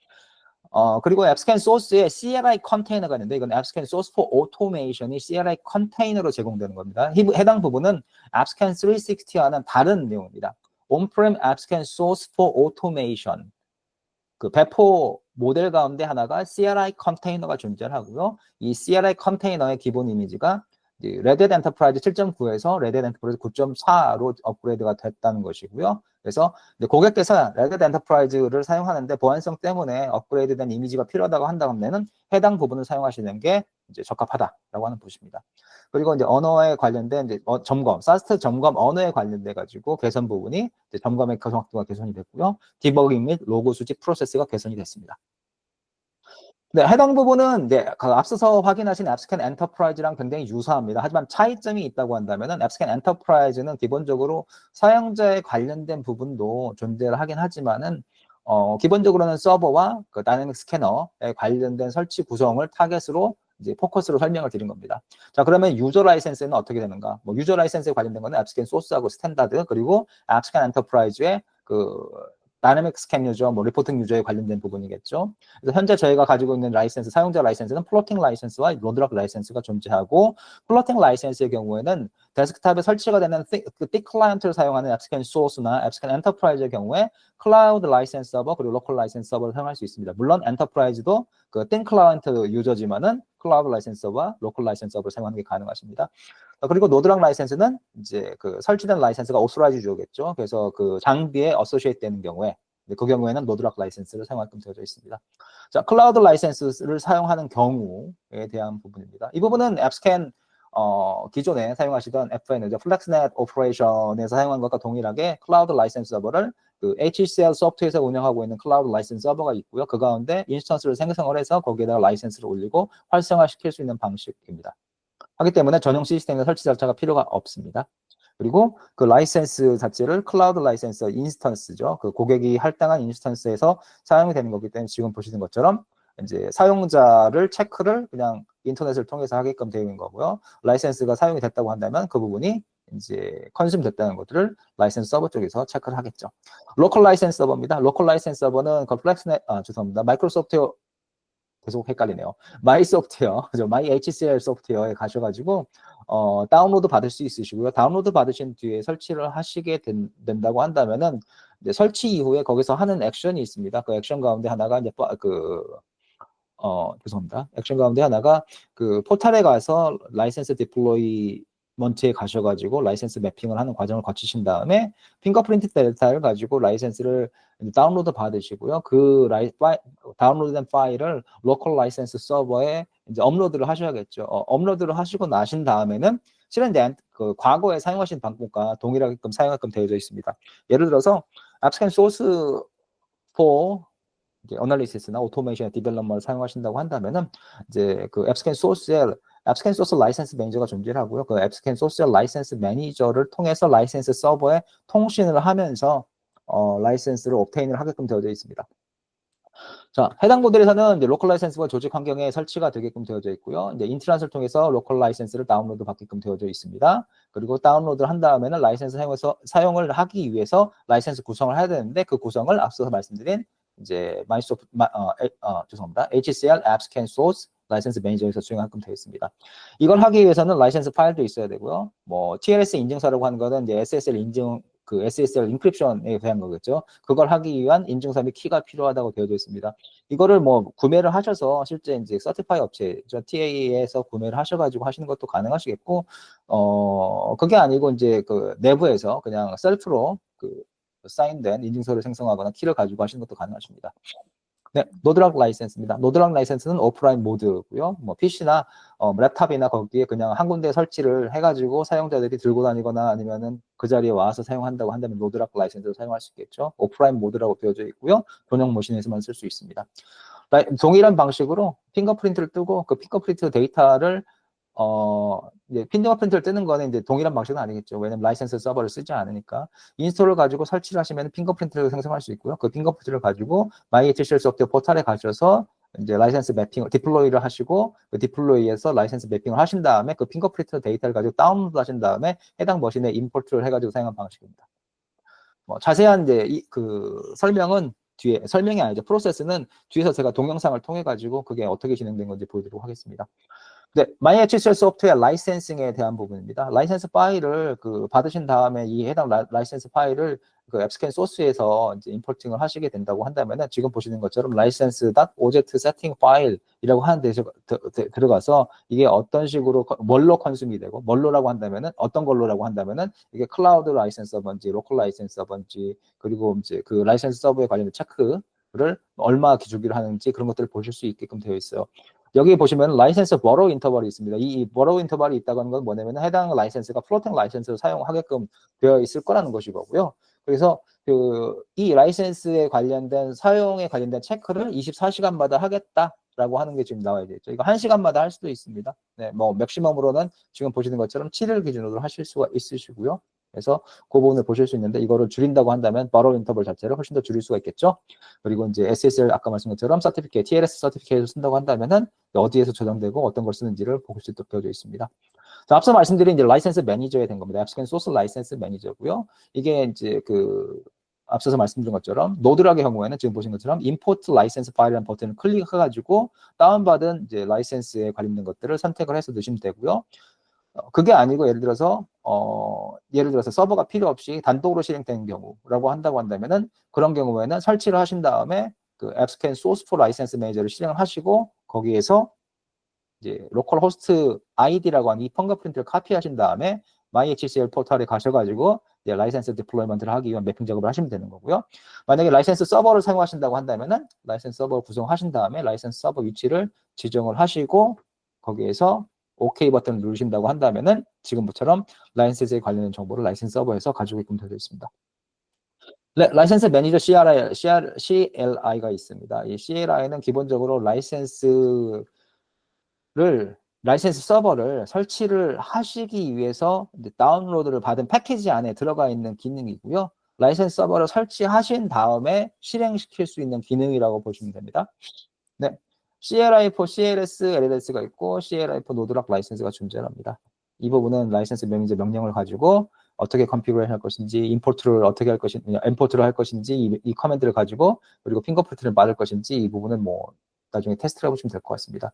[SPEAKER 1] 그리고 앱스캔 소스에 CLI 컨테이너가 있는데 이건 앱스캔 소스 for automation이 CLI 컨테이너로 제공되는 겁니다. 해당 부분은 앱스캔 360와는 다른 내용입니다. on-prem 앱스캔 source for automation 그 배포 모델 가운데 하나가 CLI 컨테이너가 존재하고요. 이 CLI 컨테이너의 기본 이미지가 Red Hat Enterprise 7.9에서 Red Hat Enterprise 9.4로 업그레이드가 됐다는 것이고요. 그래서 고객께서 Red Hat Enterprise를 사용하는데 보안성 때문에 업그레이드된 이미지가 필요하다고 한다면은 해당 부분을 사용하시는 게 이제 적합하다라고 하는 것입니다. 그리고 이제 언어에 관련된 이제 점검, 사스트 점검 언어에 관련돼 가지고 개선 부분이 이제 점검의 정확도가 개선이 됐고요. 디버깅 및 로그 수집 프로세스가 개선이 됐습니다. 네, 해당 부분은 네, 그 앞서서 확인하신 앱스캔 엔터프라이즈랑 굉장히 유사합니다. 하지만 차이점이 있다고 한다면은 앱스캔 엔터프라이즈는 기본적으로 사용자에 관련된 부분도 존재를 하긴 하지만은 기본적으로는 서버와 그 다이내믹 스캐너에 관련된 설치 구성을 타겟으로 이제 포커스로 설명을 드린 겁니다. 자, 그러면 유저 라이센스는 어떻게 되는가? 뭐 유저 라이센스에 관련된 거는 앱스캔 소스하고 스탠다드 그리고 앱스캔 엔터프라이즈의 그 다이내믹 스캔 유저, 뭐 리포팅 유저에 관련된 부분이겠죠. 그래서 현재 저희가 가지고 있는 라이센스, 사용자 라이센스는 플로팅 라이센스와 로드락 라이센스가 존재하고 플로팅 라이센스의 경우에는 데스크탑에 설치가 되는 틱 클라이언트를 사용하는 앱스캔 소스나 앱스캔 엔터프라이즈의 경우에 클라우드 라이센스 서버 그리고 로컬 라이센스 서버를 사용할 수 있습니다. 물론 엔터프라이즈도 그 띵 클라이언트 유저지만은 클라우드 라이센스 서버와 로컬 라이센스 서버를 사용하는 게 가능하십니다. 그리고 노드락 라이센스는 이제 그 설치된 라이센스가 오스라이즈 유저겠죠. 그래서 그 장비에 어소시에이트 되는 경우에 그 경우에는 노드락 라이센스를 사용하게끔 되어져 있습니다. 자, 클라우드 라이센스를 사용하는 경우에 대한 부분입니다. 이 부분은 앱스캔 기존에 사용하시던 FN, 플렉스넷 오퍼레이션에서 사용한 것과 동일하게 클라우드 라이센스 서버를 그 HCL 소프트에서 운영하고 있는 클라우드 라이센스 서버가 있고요. 그 가운데 인스턴스를 생성을 해서 거기에다가 라이센스를 올리고 활성화시킬 수 있는 방식입니다. 하기 때문에 전용 시스템의 설치 절차가 필요가 없습니다. 그리고 그 라이센스 자체를 클라우드 라이센스 인스턴스죠. 그 고객이 할당한 인스턴스에서 사용이 되는 거기 때문에 지금 보시는 것처럼 이제 사용자를 체크를 그냥 인터넷을 통해서 하게끔 되어 있는 거고요. 라이센스가 사용이 됐다고 한다면 그 부분이 이제 컨슘 됐다는 것들을 라이센스 서버 쪽에서 체크를 하겠죠. 로컬 라이센스 서버입니다. 로컬 라이센스 서버는 그 플렉스넷, 죄송합니다. 마이크로소프트 계속 헷갈리네요. 마이 소프트웨어, 마이 HCL 소프트웨어에 가셔가지고 다운로드 받을 수 있으시고요. 다운로드 받으신 뒤에 설치를 하시게 된다고 한다면은 이제 설치 이후에 거기서 하는 액션이 있습니다. 그 액션 가운데 하나가 이제 죄송합니다. 액션 가운데 하나가 그 포탈에 가서 라이센스 디플로이먼트에 가셔가지고 라이센스 매핑을 하는 과정을 거치신 다음에 핑거프린트 데이터를 가지고 라이센스를 다운로드 받으시고요. 그 다운로드된 파일을 로컬 라이센스 서버에 이제 업로드를 하셔야겠죠. 업로드를 하시고 나신 다음에는 실은 이제 그 과거에 사용하신 방법과 동일하게끔 사용하게끔 되어져 있습니다. 예를 들어서 앱스캔 소스 for 어널리시스나 오토메이션 디벨롭먼을 사용하신다고 한다면은 이제 그 앱스캔 소스 라이센스 매니저가 존재하고요. 그 앱스캔 소스 라이센스 매니저를 통해서 라이센스 서버에 통신을 하면서 라이센스를 옵테인을 하게끔 되어져 있습니다. 자, 해당 모델에서는 이제 로컬 라이센스가 조직 환경에 설치가 되게끔 되어져 있고요. 이제 인트란스를 통해서 로컬 라이센스를 다운로드 받게끔 되어져 있습니다. 그리고 다운로드를 한 다음에는 라이센스 사용을 하기 위해서 라이센스 구성을 해야 되는데 그 구성을 앞서서 말씀드린 이제 죄송합니다. HCL 앱스캔 소스 라이센스 매니저에서 수행하게끔 되어 있습니다. 이걸 하기 위해서는 라이센스 파일도 있어야 되고요. 뭐 TLS 인증서라고 하는 거는 이제 SSL 인증 그 SSL 인크립션에 대한 거겠죠. 그걸 하기 위한 인증서 및 키가 필요하다고 되어져 있습니다. 이거를 뭐 구매를 하셔서 실제 이제 서티파이 업체, TA에서 구매를 하셔가지고 하시는 것도 가능하시겠고, 그게 아니고 이제 그 내부에서 그냥 셀프로 그 사인된 인증서를 생성하거나 키를 가지고 하시는 것도 가능하십니다. 네, 노드락 라이센스입니다. 노드락 라이센스는 오프라인 모드고요. 뭐 PC나 랩탑이나 거기에 그냥 한 군데 설치를 해가지고 사용자들이 들고 다니거나 아니면은 그 자리에 와서 사용한다고 한다면 노드락 라이센스를 사용할 수 있겠죠. 오프라인 모드라고 되어져 있고요. 전용 머신에서만 쓸 수 있습니다. 동일한 방식으로 핑거프린트를 뜨고 그 핑거프린트 데이터를 이제 핑거프린트를 뜨는 거는 이제 동일한 방식은 아니겠죠. 왜냐면 라이센스 서버를 쓰지 않으니까. 인스톨을 가지고 설치를 하시면 핑거프린트를 생성할 수 있고요. 그 핑거프린트를 가지고 MyHCL 소프트웨어 포털에 가셔서 이제 라이센스 매핑을 디플로이를 하시고 그 디플로이에서 라이센스 매핑을 하신 다음에 그 핑거프린트 데이터를 가지고 다운로드 하신 다음에 해당 머신에 임포트를 해가지고 사용한 방식입니다. 자세한 이제 그 설명은 뒤에 설명이 아니죠. 프로세스는 뒤에서 제가 동영상을 통해 가지고 그게 어떻게 진행된 건지 보여드리도록 하겠습니다. 네, MyHCL 소프트웨어 라이센싱에 대한 부분입니다. 라이센스 파일을 받으신 다음에 이 해당 라이센스 파일을 그 앱스캔 소스에서 이제 임포팅을 하시게 된다고 한다면은 지금 보시는 것처럼 license.oz setting 파일이라고 하는 데 들어가서 이게 어떤 식으로 뭘로 컨숨이 되고 뭘로라고 한다면은 어떤 걸로라고 한다면은 이게 클라우드 라이센스 서버인지 로컬 라이센스 서버인지 그리고 이제 그 라이센스 서버에 관련된 체크를 얼마 기준기를 하는지 그런 것들을 보실 수 있게끔 되어 있어요. 여기 보시면 라이센스 버로우 인터벌이 있습니다. 이 버로우 인터벌이 있다고 하는 건 뭐냐면 해당 라이센스가 플로팅 라이센스를 사용하게끔 되어 있을 거라는 것이고요. 그래서 이 라이센스에 관련된 사용에 관련된 체크를 24시간마다 하겠다라고 하는 게 지금 나와야 되죠. 이거 1시간마다 할 수도 있습니다. 네, 뭐 맥시멈으로는 지금 보시는 것처럼 7일 기준으로 하실 수가 있으시고요. 그래서 그 부분을 보실 수 있는데 이거를 줄인다고 한다면 버로우 인터벌 자체를 훨씬 더 줄일 수가 있겠죠. 그리고 이제 SSL 아까 말씀한 것처럼 서티피케이트, TLS 서티피케이트를 쓴다고 한다면은 어디에서 저장되고 어떤 걸 쓰는지를 볼 수 있도록 되어져 있습니다. 자, 앞서 말씀드린 이제 라이센스 매니저에 된 겁니다. 앱스캔 소스 라이센스 매니저고요. 이게 이제 앞서서 말씀드린 것처럼 노드락의 경우에는 지금 보신 것처럼 임포트 라이센스 파일이라는 버튼을 클릭해가지고 다운받은 이제 라이센스에 관련된 것들을 선택을 해서 넣으시면 되고요. 그게 아니고 예를 들어서 서버가 필요 없이 단독으로 실행되는 경우라고 한다고 한다면은 그런 경우에는 설치를 하신 다음에 그 앱스캔 소스 포 라이센스 매니저를 실행을 하시고 거기에서 이제 로컬 호스트 아이디라고 하는 이 펑거프린트를 카피하신 다음에 MyHCL 포털에 가셔가지고 이제 라이센스 디플로이먼트를 하기 위한 매핑 작업을 하시면 되는 거고요. 만약에 라이센스 서버를 사용하신다고 한다면은 라이센스 서버 구성하신 다음에 라이센스 서버 위치를 지정을 하시고 거기에서 OK 버튼을 누르신다고 한다면은 지금처럼 라이센스에 관련된 정보를 라이센스 서버에서 가지고 있게끔 되어 있습니다. 라이센스 매니저 CLI가 있습니다. 이 CLI는 기본적으로 라이센스 서버를 설치를 하시기 위해서 이제 다운로드를 받은 패키지 안에 들어가 있는 기능이고요. 라이센스 서버를 설치하신 다음에 실행시킬 수 있는 기능이라고 보시면 됩니다. 네, CLI4 CLS, LLS가 있고 CLI4 노드락 라이센스가 존재합니다. 이 부분은 라이센스 매니저 명령을 가지고 어떻게 컨피그레이션 할 것인지, 임포트를 어떻게 할 것인지, 엠포트를 할 것인지 이 커맨드를 가지고 그리고 핑거프린트를 받을 것인지 이 부분은 뭐 나중에 테스트를 해보시면 될 것 같습니다.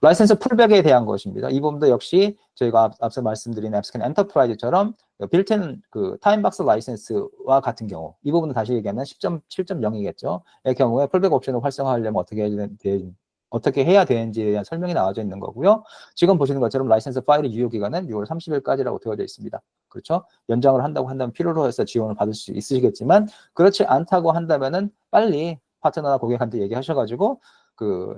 [SPEAKER 1] 라이센스 풀백에 대한 것입니다. 이 부분도 역시 저희가 앞서 말씀드린 앱스캔 엔터프라이즈처럼 빌트인 타임박스 라이센스와 같은 경우 이 부분은 다시 얘기하면 10.7.0이겠죠. 의 경우에 풀백 옵션을 활성화하려면 어떻게 해야 되는지에 대한 설명이 나와져 있는 거고요. 지금 보시는 것처럼 라이센스 파일의 유효 기간은 6월 30일까지라고 되어져 있습니다. 그렇죠? 연장을 한다고 한다면 필요로 해서 지원을 받을 수 있으시겠지만 그렇지 않다고 한다면은 빨리 파트너나 고객한테 얘기하셔가지고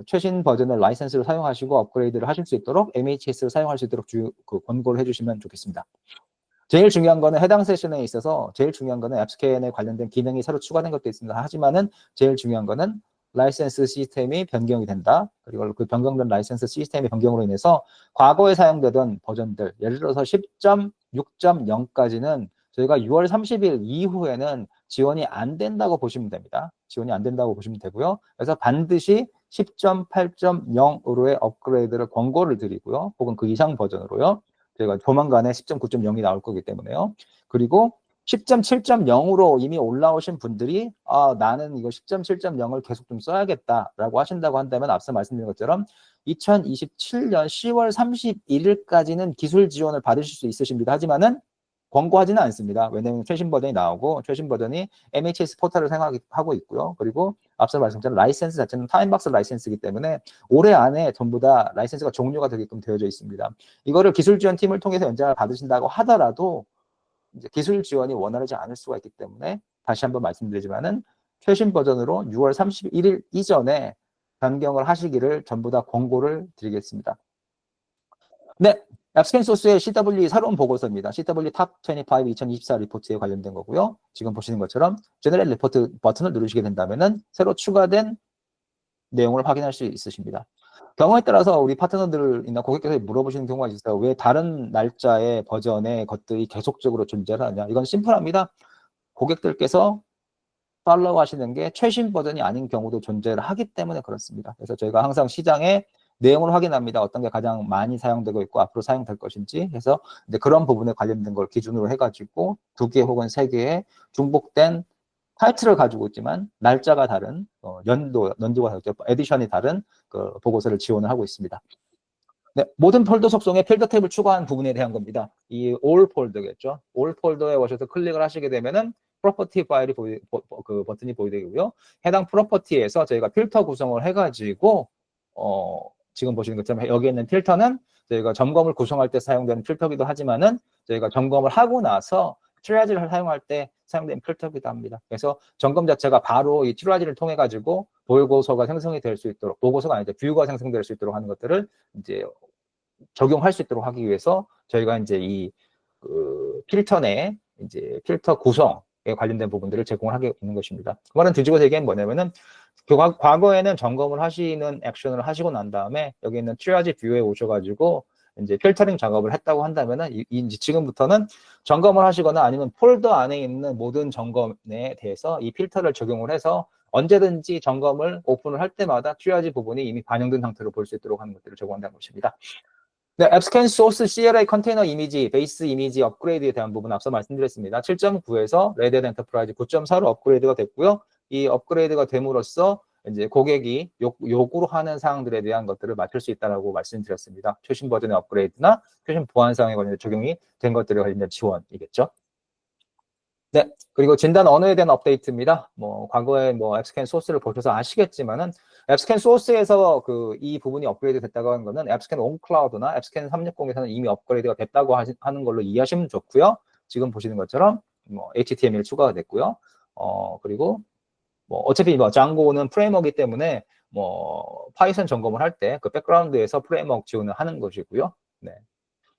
[SPEAKER 1] 최신 버전의 라이센스를 사용하시고 업그레이드를 하실 수 있도록 MHS를 사용할 수 있도록 권고를 해주시면 좋겠습니다. 제일 중요한 거는 해당 세션에 있어서 제일 중요한 거는 앱스캔에 관련된 기능이 새로 추가된 것도 있습니다. 하지만은 제일 중요한 거는 라이센스 시스템이 변경이 된다. 그리고 그 변경된 라이센스 시스템의 변경으로 인해서 과거에 사용되던 버전들, 예를 들어서 10.6.0까지는 저희가 6월 30일 이후에는 지원이 안 된다고 보시면 됩니다. 지원이 안 된다고 보시면 되고요. 그래서 반드시 10.8.0으로의 업그레이드를 권고를 드리고요. 혹은 그 이상 버전으로요. 저희가 조만간에 10.9.0이 나올 거기 때문에요. 그리고 10.7.0으로 이미 올라오신 분들이 나는 이거 10.7.0을 계속 좀 써야겠다라고 하신다고 한다면 앞서 말씀드린 것처럼 2027년 10월 31일까지는 기술 지원을 받으실 수 있으십니다. 하지만은 권고하지는 않습니다. 왜냐하면 최신 버전이 나오고 최신 버전이 MHS 포털을 사용하고 있고요. 그리고 앞서 말씀드린 라이센스 자체는 타임박스 라이센스이기 때문에 올해 안에 전부 다 라이센스가 종료가 되게끔 되어져 있습니다. 이거를 기술 지원 팀을 통해서 연장을 받으신다고 하더라도 이제 기술 지원이 원활하지 않을 수가 있기 때문에 다시 한번 말씀드리지만은 최신 버전으로 6월 31일 이전에 변경을 하시기를 전부 다 권고를 드리겠습니다. 네, 앱스캔 소스의 CW 새로운 보고서입니다. CW 탑 25 2024 리포트에 관련된 거고요. 지금 보시는 것처럼 제너럴 리포트 버튼을 누르시게 된다면은 새로 추가된 내용을 확인할 수 있으십니다. 경우에 따라서 우리 파트너들이나 고객께서 물어보시는 경우가 있어요. 왜 다른 날짜의 버전의 것들이 계속적으로 존재를 하냐? 이건 심플합니다. 고객들께서 팔로우 하시는 게 최신 버전이 아닌 경우도 존재를 하기 때문에 그렇습니다. 그래서 저희가 항상 시장에 내용을 확인합니다. 어떤 게 가장 많이 사용되고 있고 앞으로 사용될 것인지 해서 이제 그런 부분에 관련된 걸 기준으로 해가지고 2개 혹은 3개의 중복된 타이틀을 가지고 있지만 날짜가 다른 연도가 다르죠. 에디션이 다른 그 보고서를 지원을 하고 있습니다. 네, 모든 폴더 속성에 필터 탭을 추가한 부분에 대한 겁니다. 이 all 폴더겠죠. all 폴더에 오셔서 클릭을 하시게 되면은 프로퍼티 파일이 그 버튼이 보이고요. 해당 프로퍼티에서 저희가 필터 구성을 해가지고 지금 보시는 것처럼 여기 있는 필터는 저희가 점검을 구성할 때 사용되는 필터기도 하지만은 저희가 점검을 하고 나서 트리아지를 사용할 때 사용되는 필터기도 합니다. 그래서 점검 자체가 바로 이 트리아지를 통해 가지고 보고서가 생성이 될 수 있도록, 보고서가 아니죠, 뷰가 생성될 수 있도록 하는 것들을 이제 적용할 수 있도록 하기 위해서 저희가 이제 이 필터 내 이제 필터 구성에 관련된 부분들을 제공을 하고 있는 것입니다. 그 말은 뒤집어서 얘기하면 뭐냐면은 과거에는 점검을 하시는 액션을 하시고 난 다음에 여기 있는 트리아지 뷰에 오셔가지고 이제 필터링 작업을 했다고 한다면은 이제 지금부터는 점검을 하시거나 아니면 폴더 안에 있는 모든 점검에 대해서 이 필터를 적용을 해서 언제든지 점검을 오픈을 할 때마다 트리아지 부분이 이미 반영된 상태로 볼 수 있도록 하는 것들을 제공한다는 것입니다. 네, 앱스캔 소스 CLI 컨테이너 이미지, 베이스 이미지 업그레이드에 대한 부분 앞서 말씀드렸습니다. 7.9에서 레드햇 엔터프라이즈 9.4로 업그레이드가 됐고요. 이 업그레이드가 됨으로써 이제 고객이 요구로 하는 사항들에 대한 것들을 맡을 수 있다고 말씀드렸습니다. 최신 버전의 업그레이드나 최신 보안 사항에 관련된 적용이 된 것들에 관련된 지원이겠죠. 네, 그리고 진단 언어에 대한 업데이트입니다. 뭐 과거에 뭐 앱스캔 소스를 보셔서 아시겠지만은 앱스캔 소스에서 이 부분이 업그레이드 됐다고 하는 거는 앱스캔 온 클라우드나 앱스캔 360에서는 이미 업그레이드가 됐다고 하는 걸로 이해하시면 좋고요. 지금 보시는 것처럼 뭐 HTML 추가가 됐고요. 그리고 뭐 어차피 뭐 장고는 프레임워크이기 때문에 뭐 파이썬 점검을 할 때 그 백그라운드에서 프레임워크 지원을 하는 것이고요. 네.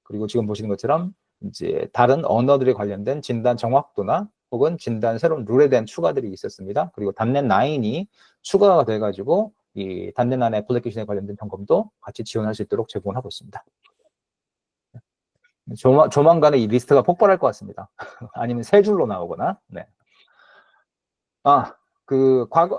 [SPEAKER 1] 그리고 지금 보시는 것처럼 이제 다른 언어들에 관련된 진단 정확도나 혹은 진단 새로운 룰에 대한 추가들이 있었습니다. 그리고 단넷 9이 추가가 돼가지고 이 단넷 9 애플리케이션에 관련된 점검도 같이 지원할 수 있도록 제공을 하고 있습니다. 조만간에 이 리스트가 폭발할 것 같습니다. 아니면 세 줄로 나오거나. 네.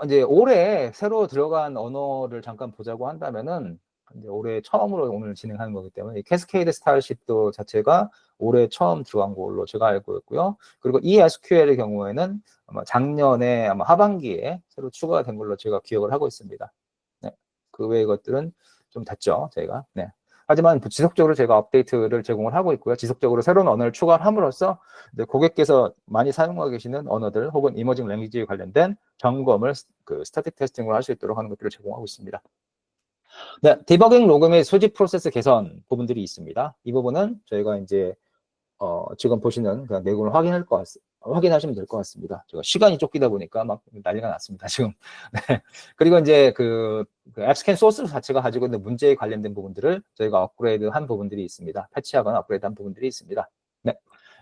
[SPEAKER 1] 이제 올해 새로 들어간 언어를 잠깐 보자고 한다면은 이제 올해 처음으로 오늘 진행하는 거기 때문에 이 캐스케이드 스타일십도 자체가 올해 처음 들어간 걸로 제가 알고 있고요. 그리고 ESQL의 경우에는 아마 작년에 아마 하반기에 새로 추가가 된 걸로 제가 기억을 하고 있습니다. 네. 그 외의 것들은 좀 됐죠, 저희가. 네. 하지만 지속적으로 제가 업데이트를 제공을 하고 있고요. 지속적으로 새로운 언어를 추가함으로써 고객께서 많이 사용하고 계시는 언어들 혹은 이머징 랭귀지에 관련된 점검을 스태틱 테스팅을 할 수 있도록 하는 것들을 제공하고 있습니다. 네, 디버깅 로그 및 수집 프로세스 개선 부분들이 있습니다. 이 부분은 저희가 이제 지금 보시는 그냥 내용을 확인하시면 될 것 같습니다. 제가 시간이 쫓기다 보니까 막 난리가 났습니다, 지금. 네. 그리고 이제 그 앱스캔 소스 자체가 가지고 있는 문제에 관련된 부분들을 저희가 업그레이드 한 부분들이 있습니다. 패치하거나 업그레이드 한 부분들이 있습니다. 네.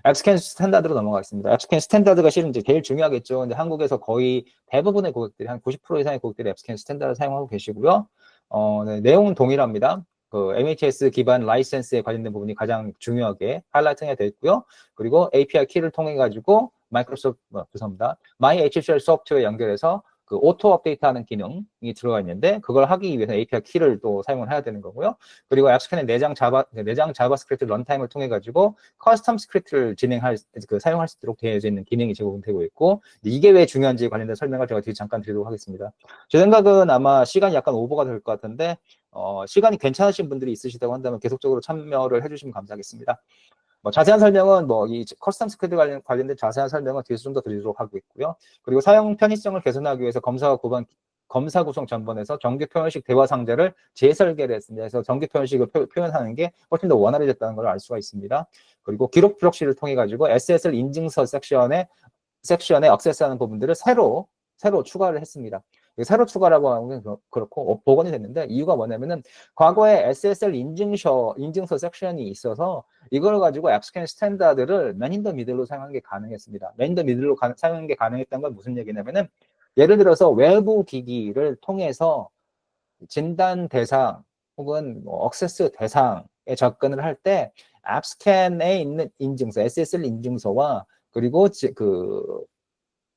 [SPEAKER 1] 앱스캔 스탠다드로 넘어가겠습니다. 앱스캔 스탠다드가 실은 이제 제일 중요하겠죠. 근데 한국에서 거의 대부분의 고객들이 한 90% 이상의 고객들이 앱스캔 스탠다드 사용하고 계시고요. 네, 내용은 동일합니다. 그 MHS 기반 라이센스에 관련된 부분이 가장 중요하게 하이라이트가 되어 있고요. 그리고 API 키를 통해 가지고 죄송합니다. MyHCL 소프트웨어 연결해서 그 오토 업데이트하는 기능이 들어가 있는데 그걸 하기 위해서 API 키를 또 사용을 해야 되는 거고요. 그리고 앱스캔의 내장 자바스크립트 런타임을 통해 가지고 커스텀 스크립트를 사용할 수 있도록 되어 있는 기능이 제공되고 있고 이게 왜 중요한지 관련된 설명을 제가 뒤에 잠깐 드리도록 하겠습니다. 제 생각은 아마 시간이 약간 오버가 될 것 같은데 시간이 괜찮으신 분들이 있으시다고 한다면 계속적으로 참여를 해주시면 감사하겠습니다. 뭐 자세한 설명은 뭐 이 커스텀 스크립트 관련된 자세한 설명은 뒤에서 좀 더 드리도록 하고 있고요. 그리고 사용 편의성을 개선하기 위해서 검사 구성 전번에서 정규 표현식 대화 상자를 재설계를 했습니다. 그래서 정규 표현식을 표현하는 게 훨씬 더 원활해졌다는 걸 알 수가 있습니다. 그리고 기록 프록시를 통해 가지고 SSL 인증서 섹션에 액세스하는 부분들을 새로 새로 추가를 했습니다. 새로 추가라고 하는 건 그렇고 복원이 됐는데 이유가 뭐냐면은 과거에 SSL 인증서 섹션이 있어서 이걸 가지고 앱스캔 스탠다드를 맨인더 미들로 사용하는 게 가능했습니다. 맨인더 미들로 사용하는 게 가능했던 건 무슨 얘기냐면은 예를 들어서 외부 기기를 통해서 진단 대상 혹은 뭐 억세스 대상에 접근을 할 때 앱스캔에 있는 인증서, SSL 인증서와 그리고 그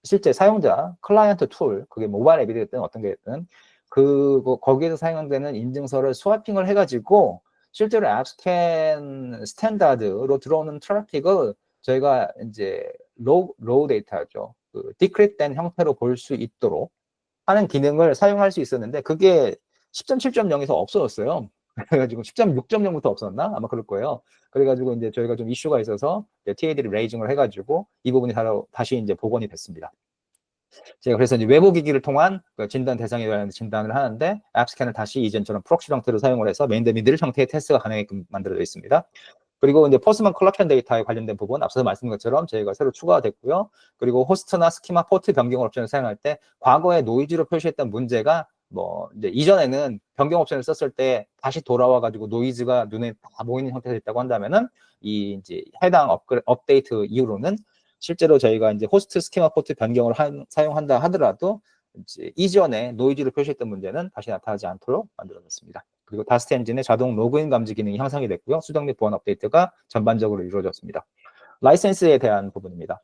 [SPEAKER 1] 실제 사용자 클라이언트 툴, 그게 모바일 앱이 됐든 어떤 게 됐든 거기에서 사용되는 인증서를 스와핑을 해가지고 실제로 앱스캔 스탠다드로 들어오는 트래픽을 저희가 이제 로우 데이터죠. 그 디크립된 형태로 볼 수 있도록 하는 기능을 사용할 수 있었는데 그게 10.7.0에서 없어졌어요. 그래가지고 10.6.0부터 없었나? 아마 그럴 거예요. 그래가지고 이제 저희가 좀 이슈가 있어서 TA들이 레이징을 해가지고 이 부분이 다시 이제 복원이 됐습니다. 제가 그래서 이제 외부 기기를 통한 그 진단 대상에 대한 진단을 하는데 앱스캔을 다시 이전처럼 프록시 형태로 사용을 해서 메인더미들 형태의 테스트가 가능하게끔 만들어져 있습니다. 그리고 이제 포스만 컬렉션 데이터에 관련된 부분 앞서 말씀드린 것처럼 저희가 새로 추가가 됐고요. 그리고 호스트나 스키마 포트 변경 옵션을 사용할 때 과거에 노이즈로 표시했던 문제가 뭐 이제 이전에는 변경 옵션을 썼을 때 다시 돌아와 가지고 노이즈가 눈에 다 보이는 형태가 됐다고 한다면은 이 이제 해당 업데이트 이후로는 실제로 저희가 이제 호스트 스키마 포트 변경을 사용한다 하더라도 이전에 노이즈를 표시했던 문제는 다시 나타나지 않도록 만들어졌습니다. 그리고 다스트 엔진의 자동 로그인 감지 기능이 향상이 됐고요. 수정 및 보안 업데이트가 전반적으로 이루어졌습니다. 라이센스에 대한 부분입니다.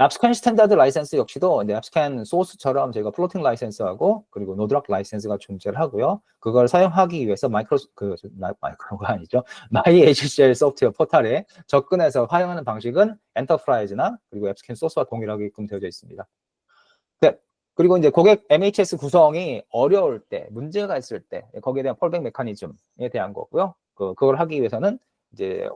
[SPEAKER 1] 앱스캔 스탠다드 라이센스 역시도 이제 앱스캔 소스처럼 저희가 플로팅 라이센스하고 그리고 노드락 라이센스가 존재를 하고요. 그걸 사용하기 위해서 마이크로가 아니죠. MyHCL 소프트웨어 포탈에 접근해서 사용하는 방식은 엔터프라이즈나 그리고 앱스캔 소스와 동일하게끔 되어져 있습니다. 네. 그리고 이제 고객 MHS 구성이 어려울 때, 문제가 있을 때 거기에 대한 폴백 메커니즘에 대한 거고요. 그걸 하기 위해서는 이제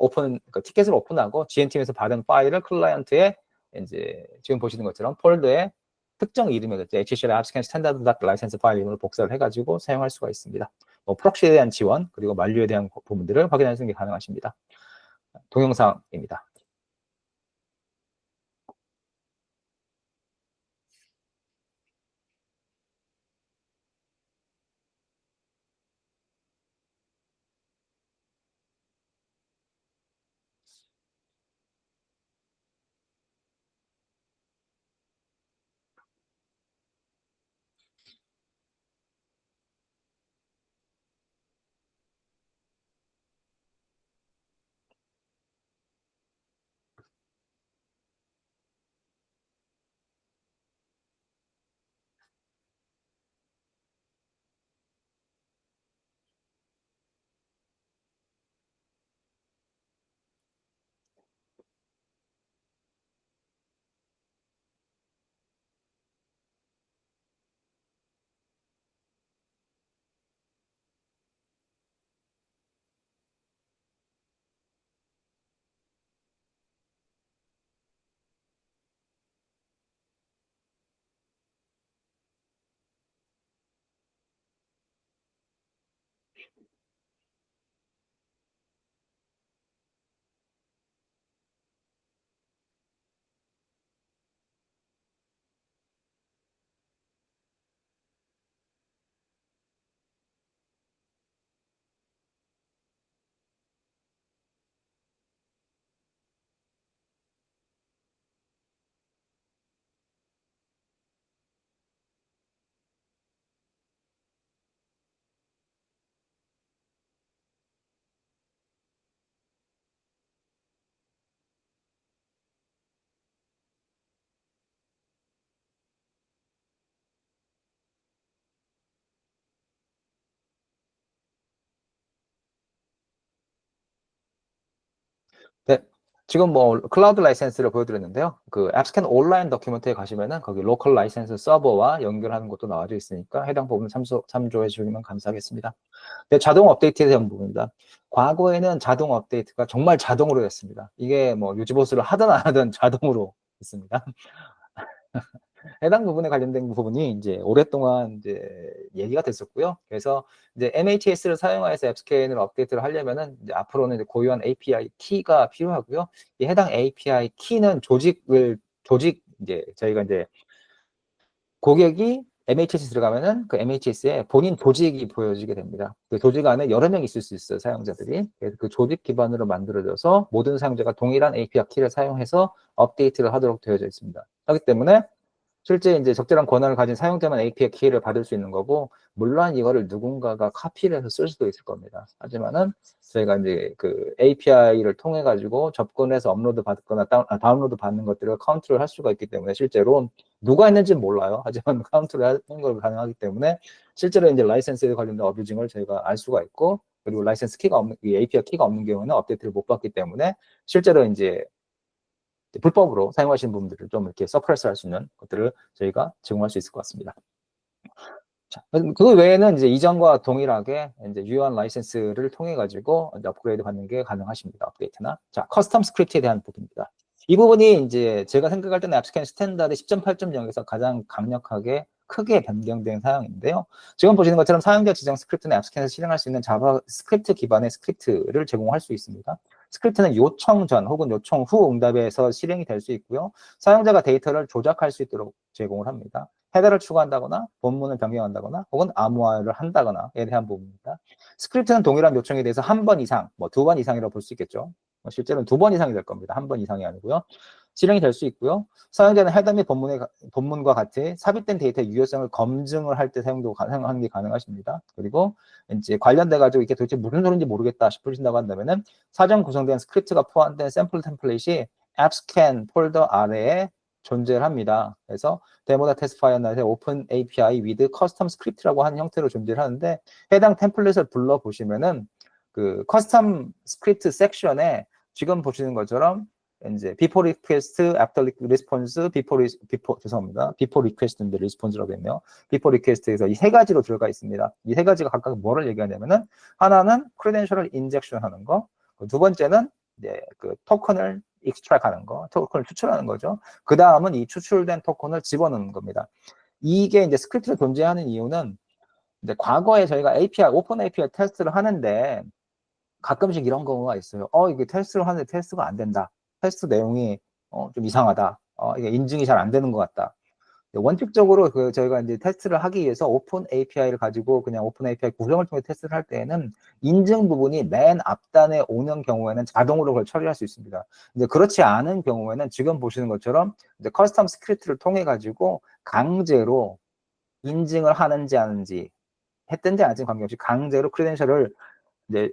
[SPEAKER 1] 티켓을 오픈하고 GN팀에서 받은 파일을 클라이언트에 이제 지금 보시는 것처럼 폴더에 특정 이름의 HCL 앱스캔 스탠다드 라이센스 파일 이름을 복사를 해가지고 사용할 수가 있습니다. 뭐 프록시에 대한 지원 그리고 만료에 대한 부분들을 확인하시는 게 가능하십니다. 동영상입니다. 네. 지금 뭐 클라우드 라이센스를 보여드렸는데요. 그 앱스캔 온라인 더큐멘트에 가시면은 거기 로컬 라이센스 서버와 연결하는 것도 나와져 있으니까 해당 부분 참조해 주시면 감사하겠습니다. 네, 자동 업데이트에 대한 부분입니다. 과거에는 자동 업데이트가 정말 자동으로 됐습니다. 이게 뭐 유지보수를 하든 안 하든 자동으로 있습니다. 해당 부분에 관련된 부분이 이제 오랫동안 이제 얘기가 됐었고요. 그래서 이제 MHS를 사용해서 앱스캔을 업데이트를 하려면은 이제 앞으로는 이제 고유한 API 키가 필요하고요. 이 해당 API 키는 조직 이제 저희가 이제 고객이 MHS 들어가면은 그 MHS에 본인 조직이 보여지게 됩니다. 그 조직 안에 여러 명 있을 수 있어요, 사용자들이. 그래서 그 조직 기반으로 만들어져서 모든 사용자가 동일한 API 키를 사용해서 업데이트를 하도록 되어져 있습니다. 그렇기 때문에 실제 이제 적절한 권한을 가진 사용자만 API 키를 받을 수 있는 거고, 물론 이거를 누군가가 카피를 해서 쓸 수도 있을 겁니다. 하지만은 저희가 이제 그 API를 통해 가지고 접근해서 업로드 받거나 다운로드 받는 것들을 카운트를 할 수가 있기 때문에 실제로 누가 했는지는 몰라요. 하지만 카운트를 하는 걸 가능하기 때문에 실제로 이제 라이센스에 관련된 어뷰징을 저희가 알 수가 있고, 그리고 라이센스 키가 없는, 이 API 키가 없는 경우는 업데이트를 못 받기 때문에 실제로 이제 불법으로 사용하시는 분들을 좀 이렇게 서프레스 할 수 있는 것들을 저희가 제공할 수 있을 것 같습니다. 자, 그 외에는 이제 이전과 동일하게 이제 유효한 라이센스를 통해 가지고 이제 업그레이드 받는 게 가능하십니다. 업데이트나. 자, 커스텀 스크립트에 대한 부분입니다. 이 부분이 이제 제가 생각할 때는 앱스캔 스탠다드 10.8.0에서 가장 강력하게 크게 변경된 사양인데요. 지금 보시는 것처럼 사용자 지정 스크립트는 앱스캔에서 실행할 수 있는 자바 스크립트 기반의 스크립트를 제공할 수 있습니다. 스크립트는 요청 전 혹은 요청 후 응답에서 실행이 될 수 있고요. 사용자가 데이터를 조작할 수 있도록 제공을 합니다. 헤더를 추가한다거나 본문을 변경한다거나 혹은 암호화를 한다거나에 대한 부분입니다. 스크립트는 동일한 요청에 대해서 한 번 이상, 뭐 2번 이상이라고 볼 수 있겠죠. 실제로는 2번 이상이 될 겁니다. 한 번 이상이 아니고요. 실행이 될 수 있고요. 사용자는 헤더 및 본문과 같이 삽입된 데이터의 유효성을 검증을 할 때 사용하는 게 가능하십니다. 그리고 이제 관련돼 가지고 이게 도대체 무슨 소리인지 모르겠다 싶으신다고 한다면은 사전 구성된 스크립트가 포함된 샘플 템플릿이 앱스캔 폴더 아래에 존재를 합니다. 그래서 데모다 테스트 파일에 오픈 API with 커스텀 스크립트라고 하는 형태로 존재를 하는데, 해당 템플릿을 불러보시면은 그 커스텀 스크립트 섹션에 지금 보시는 것처럼 이제 before request, after response, 죄송합니다. before request인데 response라고 했네요. before request에서 이 세 가지로 들어가 있습니다. 이 세 가지가 각각 뭐를 얘기하냐면은, 하나는 credential을 injection 하는 거, 두 번째는 이제 그 토큰을 익스트랙 하는 거, 토큰을 추출하는 거죠. 그 다음은 이 추출된 토큰을 집어넣는 겁니다. 이게 이제 스크립트가 존재하는 이유는, 이제 과거에 저희가 API, 오픈 API 테스트를 하는데 가끔씩 이런 경우가 있어요. 이게 테스트를 하는데 테스트가 안 된다. 테스트 내용이 좀 이상하다. 이게 인증이 잘 안 되는 것 같다. 원칙적으로 그 저희가 이제 테스트를 하기 위해서 오픈 API를 가지고 그냥 오픈 API 구성을 통해 테스트를 할 때에는 인증 부분이 맨 앞단에 오는 경우에는 자동으로 그걸 처리할 수 있습니다. 근데 그렇지 않은 경우에는 지금 보시는 것처럼 이제 커스텀 스크립트를 통해 가지고 강제로 인증을 하는지 아닌지, 했든지 안 했든지 관계없이 강제로 크레덴셜을 이제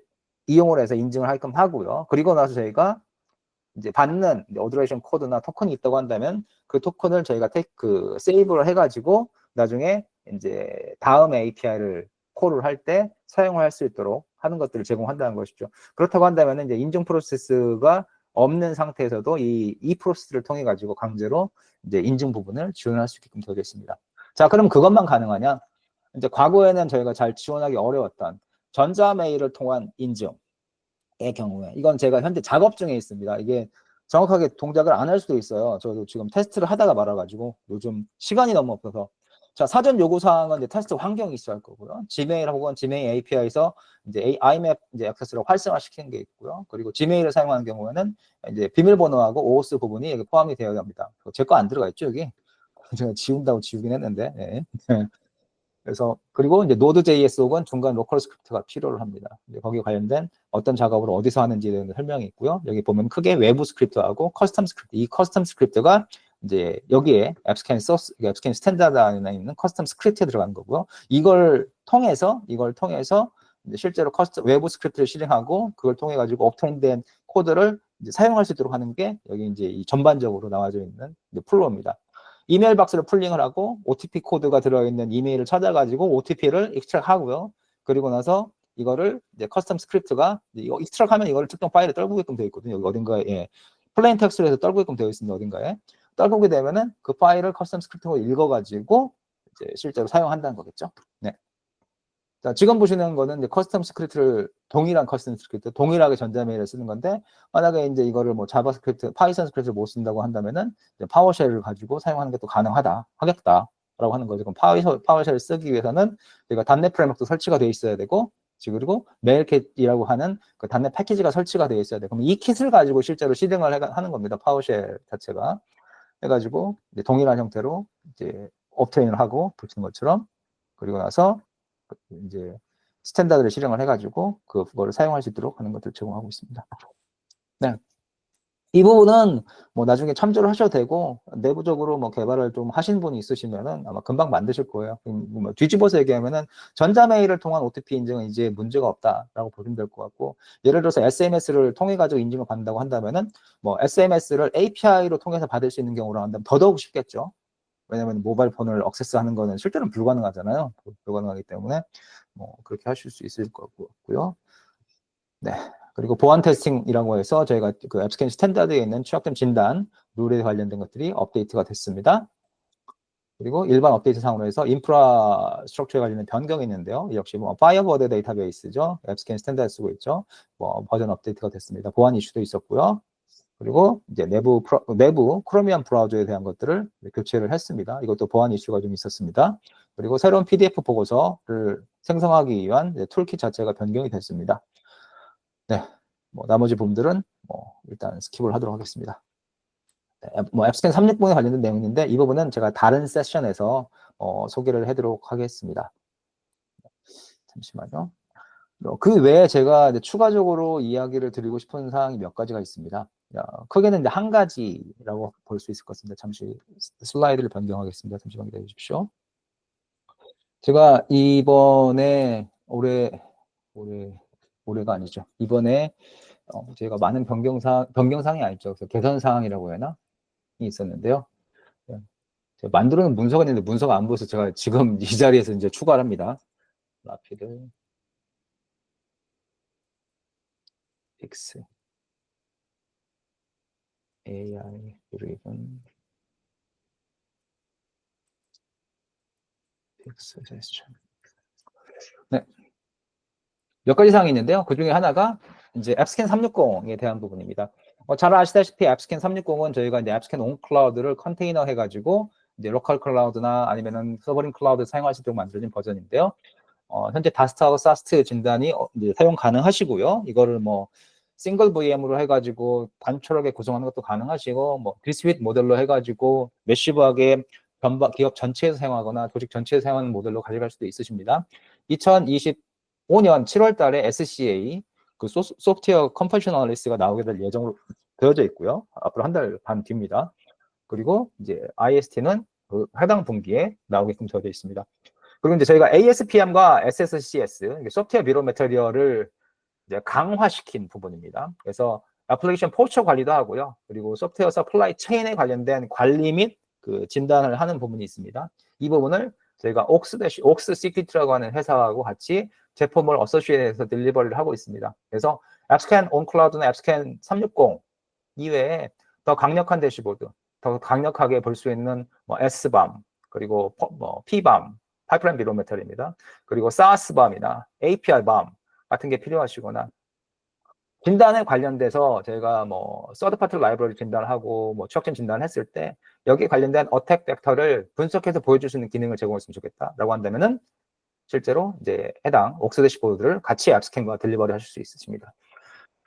[SPEAKER 1] 이용을 해서 인증을 하게끔 하고요. 그리고 나서 저희가 이제 받는 어드레이션 코드나 토큰이 있다고 한다면 그 토큰을 저희가 세이브를 해가지고 나중에 이제 다음 API를 콜을 할 때 사용할 수 있도록 하는 것들을 제공한다는 것이죠. 그렇다고 한다면 이제 인증 프로세스가 없는 상태에서도 이 프로세스를 통해 가지고 강제로 이제 인증 부분을 지원할 수 있게끔 되어 있습니다. 자, 그럼 그것만 가능하냐? 이제 과거에는 저희가 잘 지원하기 어려웠던 전자메일을 통한 인증의 경우에, 이건 제가 현재 작업 중에 있습니다. 이게 정확하게 동작을 안 할 수도 있어요. 저도 지금 테스트를 하다가 말아가지고 요즘 시간이 너무 없어서. 자, 사전 요구사항은 이제 테스트 환경이 있어야 할 거고요. 지메일 혹은 지메일 API에서 이제 IMAP 이제 액세스를 활성화시키는 게 있고요. 그리고 지메일을 사용하는 경우에는 이제 비밀번호하고 OAuth 부분이 여기 포함이 되어야 합니다. 제 거 안 들어가 있죠, 여기? 제가 지운다고 지우긴 했는데. 네. 그래서 그리고 이제 Node.js 혹은 중간 로컬 스크립트가 필요를 합니다. 거기에 관련된 어떤 작업을 어디서 하는지에 대한 설명이 있고요. 여기 보면 크게 외부 스크립트하고 커스텀 스크립트. 이 커스텀 스크립트가 이제 여기에 앱스캔 스탠다드 안에 있는 커스텀 스크립트에 들어가는 거고요. 이걸 통해서 이제 실제로 외부 스크립트를 실행하고 그걸 통해 가지고 업테인된 코드를 이제 사용할 수 있도록 하는 게 여기 이제 이 전반적으로 나와져 있는 플로우입니다. 이메일 박스를 풀링을 하고 OTP 코드가 들어있는 이메일을 찾아가지고 OTP를 익스트랙 하고요. 그리고 나서 이거를 이제 커스텀 스크립트가 이거 익스트랙 하면 이거를 특정 파일에 떨구게끔 되어 있거든요. 여기 어딘가에, 예. 플레인 텍스트로 해서 떨구게끔 되어 있습니다. 어딘가에. 떨구게 되면은 그 파일을 커스텀 스크립트로 읽어가지고 이제 실제로 사용한다는 거겠죠. 네. 자, 지금 보시는 거는 이제 커스텀 스크립트를, 동일한 커스텀 스크립트, 동일하게 전자메일을 쓰는 건데, 만약에 이제 이거를 뭐 자바스크립트, 파이썬 스크립트를 못 쓴다고 한다면은 이제 파워쉘을 가지고 사용하는 게 또 하겠다라고 하는 거죠. 그럼 파워쉘을 쓰기 위해서는 저희가 .NET 프레임워크도 설치가 되어 있어야 되고, 그리고 메일킷이라고 하는 그 .NET 패키지가 설치가 되어 있어야 돼요. 그럼 이 킷을 가지고 실제로 실행을 하는 겁니다. 파워쉘 자체가. 해가지고 이제 동일한 형태로 이제 업테인을 하고 붙이는 것처럼, 그리고 나서 이제 스탠다드를 실행을 해가지고 그거를 사용할 수 있도록 하는 것들을 제공하고 있습니다. 네. 이 부분은 뭐 나중에 참조를 하셔도 되고, 내부적으로 뭐 개발을 좀 하신 분이 있으시면은 아마 금방 만드실 거예요. 뭐 뒤집어서 얘기하면은 전자메일을 통한 OTP 인증은 이제 문제가 없다라고 보시면 될 것 같고, 예를 들어서 SMS를 통해 가지고 인증을 받는다고 한다면은 뭐 SMS를 API로 통해서 받을 수 있는 경우로 한다면 더더욱 쉽겠죠. 왜냐하면 모바일 폰을 액세스하는 거는 실제로는 불가능하잖아요. 불가능하기 때문에 뭐 그렇게 하실 수 있을 것 같고요. 네. 그리고 보안 테스팅이라고 해서 저희가 그 앱스캔 스탠다드에 있는 취약점 진단 룰에 관련된 것들이 업데이트가 됐습니다. 그리고 일반 업데이트 상으로 해서 인프라 스트럭처에 관련된 변경이 있는데요. 역시 뭐 파이어버드 데이터베이스죠. 앱스캔 스탠다드 쓰고 있죠. 뭐 버전 업데이트가 됐습니다. 보안 이슈도 있었고요. 그리고 이제 내부 크로미엄 브라우저에 대한 것들을 교체를 했습니다. 이것도 보안 이슈가 좀 있었습니다. 그리고 새로운 PDF 보고서를 생성하기 위한 툴킷 자체가 변경이 됐습니다. 네, 뭐 나머지 부분들은 뭐 일단 스킵을 하도록 하겠습니다. 네, 뭐 앱스캔 360에 관련된 내용인데 이 부분은 제가 다른 세션에서 소개를 해드리도록 하겠습니다. 잠시만요. 그 외에 제가 이제 추가적으로 이야기를 드리고 싶은 사항이 몇 가지가 있습니다. 크게는 이제 한 가지라고 볼 수 있을 것 같습니다. 잠시 슬라이드를 변경하겠습니다. 잠시만 기다려 주십시오. 제가 이번에 올해가 아니죠. 이번에 제가 많은 변경사항이 아니죠. 그래서 개선사항이라고 해야 하나? 이 있었는데요. 제가 만들어놓은 문서가 있는데 문서가 안 보여서 제가 지금 이 자리에서 이제 추가를 합니다. 라피드 픽스 AI driven 픽스 제스처. 네. 몇 가지 사항이 있는데요. 그 중에 하나가 이제 앱스캔 360에 대한 부분입니다. 잘 아시다시피 앱스캔 360은 저희가 이제 앱스캔 온 클라우드를 컨테이너 해가지고 이제 로컬 클라우드나 아니면은 서버링 클라우드 사용할 수 있도록 만들어진 버전인데요. 현재 다스트하고 사스트 진단이 이제 사용 가능하시고요. 이거를 뭐 싱글 VM으로 해가지고 단촐하게 구성하는 것도 가능하시고, 뭐 디스윗 모델로 해가지고 메시브하게 기업 전체에서 사용하거나 조직 전체에서 사용하는 모델로 가져갈 수도 있으십니다. 2025년 7월 달에 SCA 그 소프트웨어 컴포지션 어널리스트가 나오게 될 예정으로 되어져 있고요. 앞으로 한 달 반 뒤입니다. 그리고 이제 IST는 그 해당 분기에 나오게끔 되어져 있습니다. 그리고 이제 저희가 ASPM과 SSCS, 소프트웨어 미러 매터리얼을 이제 강화시킨 부분입니다. 그래서 애플리케이션 포스처 관리도 하고요. 그리고 소프트웨어 서플라이 체인에 관련된 관리 및 그 진단을 하는 부분이 있습니다. 이 부분을 저희가 옥스 시큐리티라고 하는 회사하고 같이 제품을 어소시에이트해서 딜리버리를 하고 있습니다. 그래서 앱스캔 온 클라우드나 앱스캔 360 이외에 더 강력한 대시보드, 더 강력하게 볼 수 있는 뭐 S밤, 그리고 뭐 P밤, 파이프라인 미러메터리입니다. 그리고 SaaS밤이나 API밤 같은 게 필요하시거나, 진단에 관련돼서 저희가 뭐 서드파티 라이브러리 진단을 하고 뭐 추적점 진단을 했을 때 여기에 관련된 어택 벡터를 분석해서 보여줄 수 있는 기능을 제공했으면 좋겠다라고 한다면은 실제로 이제 해당 옥스 대시보드를 같이 앱스캔과 딜리버리 하실 수 있으십니다.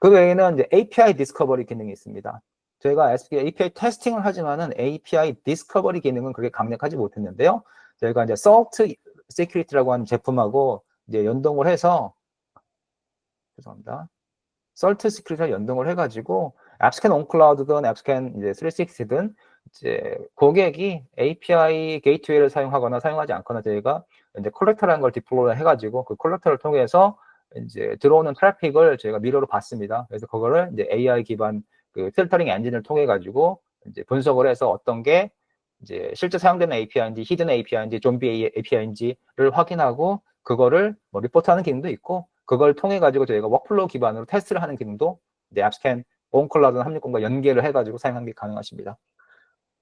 [SPEAKER 1] 그 외에는 이제 API 디스커버리 기능이 있습니다. 저희가 API 테스팅을 하지만은 API 디스커버리 기능은 그렇게 강력하지 못했는데요. 저희가 이제 Salt Security라고 하는 제품하고 이제 연동을 해서, 죄송합니다. Salt Security와 연동을 해가지고 앱스캔 온 클라우드든 앱스캔 이제 360든 이제 고객이 API 게이트웨이를 사용하거나 사용하지 않거나 저희가 이제 컬렉터라는 걸 디플로이 해가지고 그 컬렉터를 통해서 이제 들어오는 트래픽을 저희가 미러로 봤습니다. 그래서 그거를 이제 AI 기반 그 필터링 엔진을 통해 가지고 이제 분석을 해서 어떤 게 이제 실제 사용되는 API인지 히든 API인지 좀비 API인지를 확인하고 그거를 뭐 리포트하는 기능도 있고, 그걸 통해 가지고 저희가 워크플로우 기반으로 테스트를 하는 기능도 이제 앱스캔 온클라우드 360과 연계를 해가지고 사용하는 게 가능하십니다.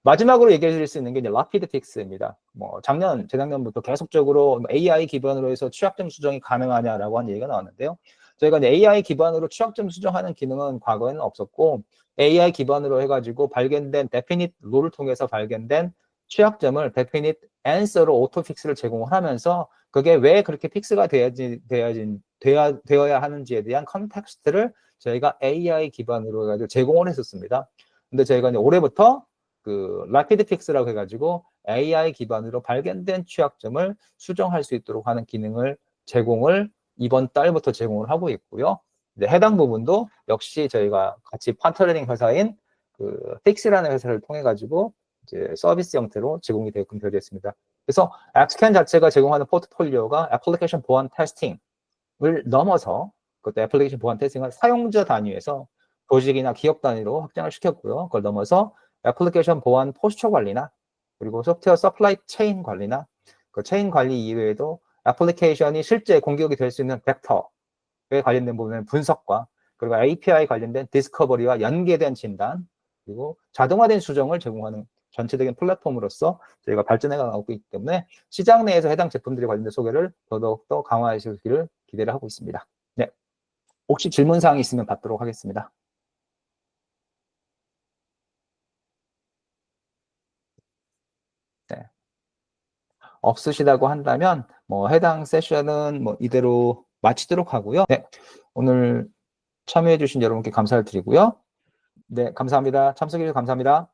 [SPEAKER 1] 마지막으로 얘기해 드릴 수 있는 게 이제 라피드 픽스입니다. 뭐 재작년부터 계속적으로 AI 기반으로 해서 취약점 수정이 가능하냐라고 하는 얘기가 나왔는데요. 저희가 이제 AI 기반으로 취약점 수정하는 기능은 과거에는 없었고, AI 기반으로 해가지고 발견된 데피닛 룰을 통해서 발견된 취약점을 데피닛 앤서로 오토 픽스를 제공을 하면서 그게 왜 그렇게 픽스가 되어야 하는지에 대한 컨텍스트를 저희가 AI 기반으로 해가지고 제공을 했었습니다. 근데 저희가 이제 올해부터 그 라피드 픽스라고 해가지고 AI 기반으로 발견된 취약점을 수정할 수 있도록 하는 기능을 제공을 이번 달부터 제공을 하고 있고요. 이제 해당 부분도 역시 저희가 같이 파트너링 회사인 그 픽스라는 회사를 통해 가지고 이제 서비스 형태로 제공이 되게끔 되어 있습니다. 그래서 앱스캔 자체가 제공하는 포트폴리오가 애플리케이션 보안 테스팅을 넘어서 그것도 애플리케이션 보안 테스팅은 사용자 단위에서 조직이나 기업 단위로 확장을 시켰고요. 그걸 넘어서 애플리케이션 보안 포스처 관리나 그리고 소프트웨어 서플라이 체인 관리나 그 체인 관리 이외에도 애플리케이션이 실제 공격이 될 수 있는 벡터에 관련된 부분은 분석과 그리고 API 관련된 디스커버리와 연계된 진단 그리고 자동화된 수정을 제공하는 전체적인 플랫폼으로서 저희가 발전해 가고 있기 때문에 시장 내에서 해당 제품들에 관련된 소개를 더더욱더 강화하시기를 기대를 하고 있습니다. 네, 혹시 질문 사항이 있으면 받도록 하겠습니다. 네. 없으시다고 한다면 뭐 해당 세션은 뭐 이대로 마치도록 하고요. 네, 오늘 참여해 주신 여러분께 감사를 드리고요. 네, 감사합니다. 참석해 주셔서 감사합니다.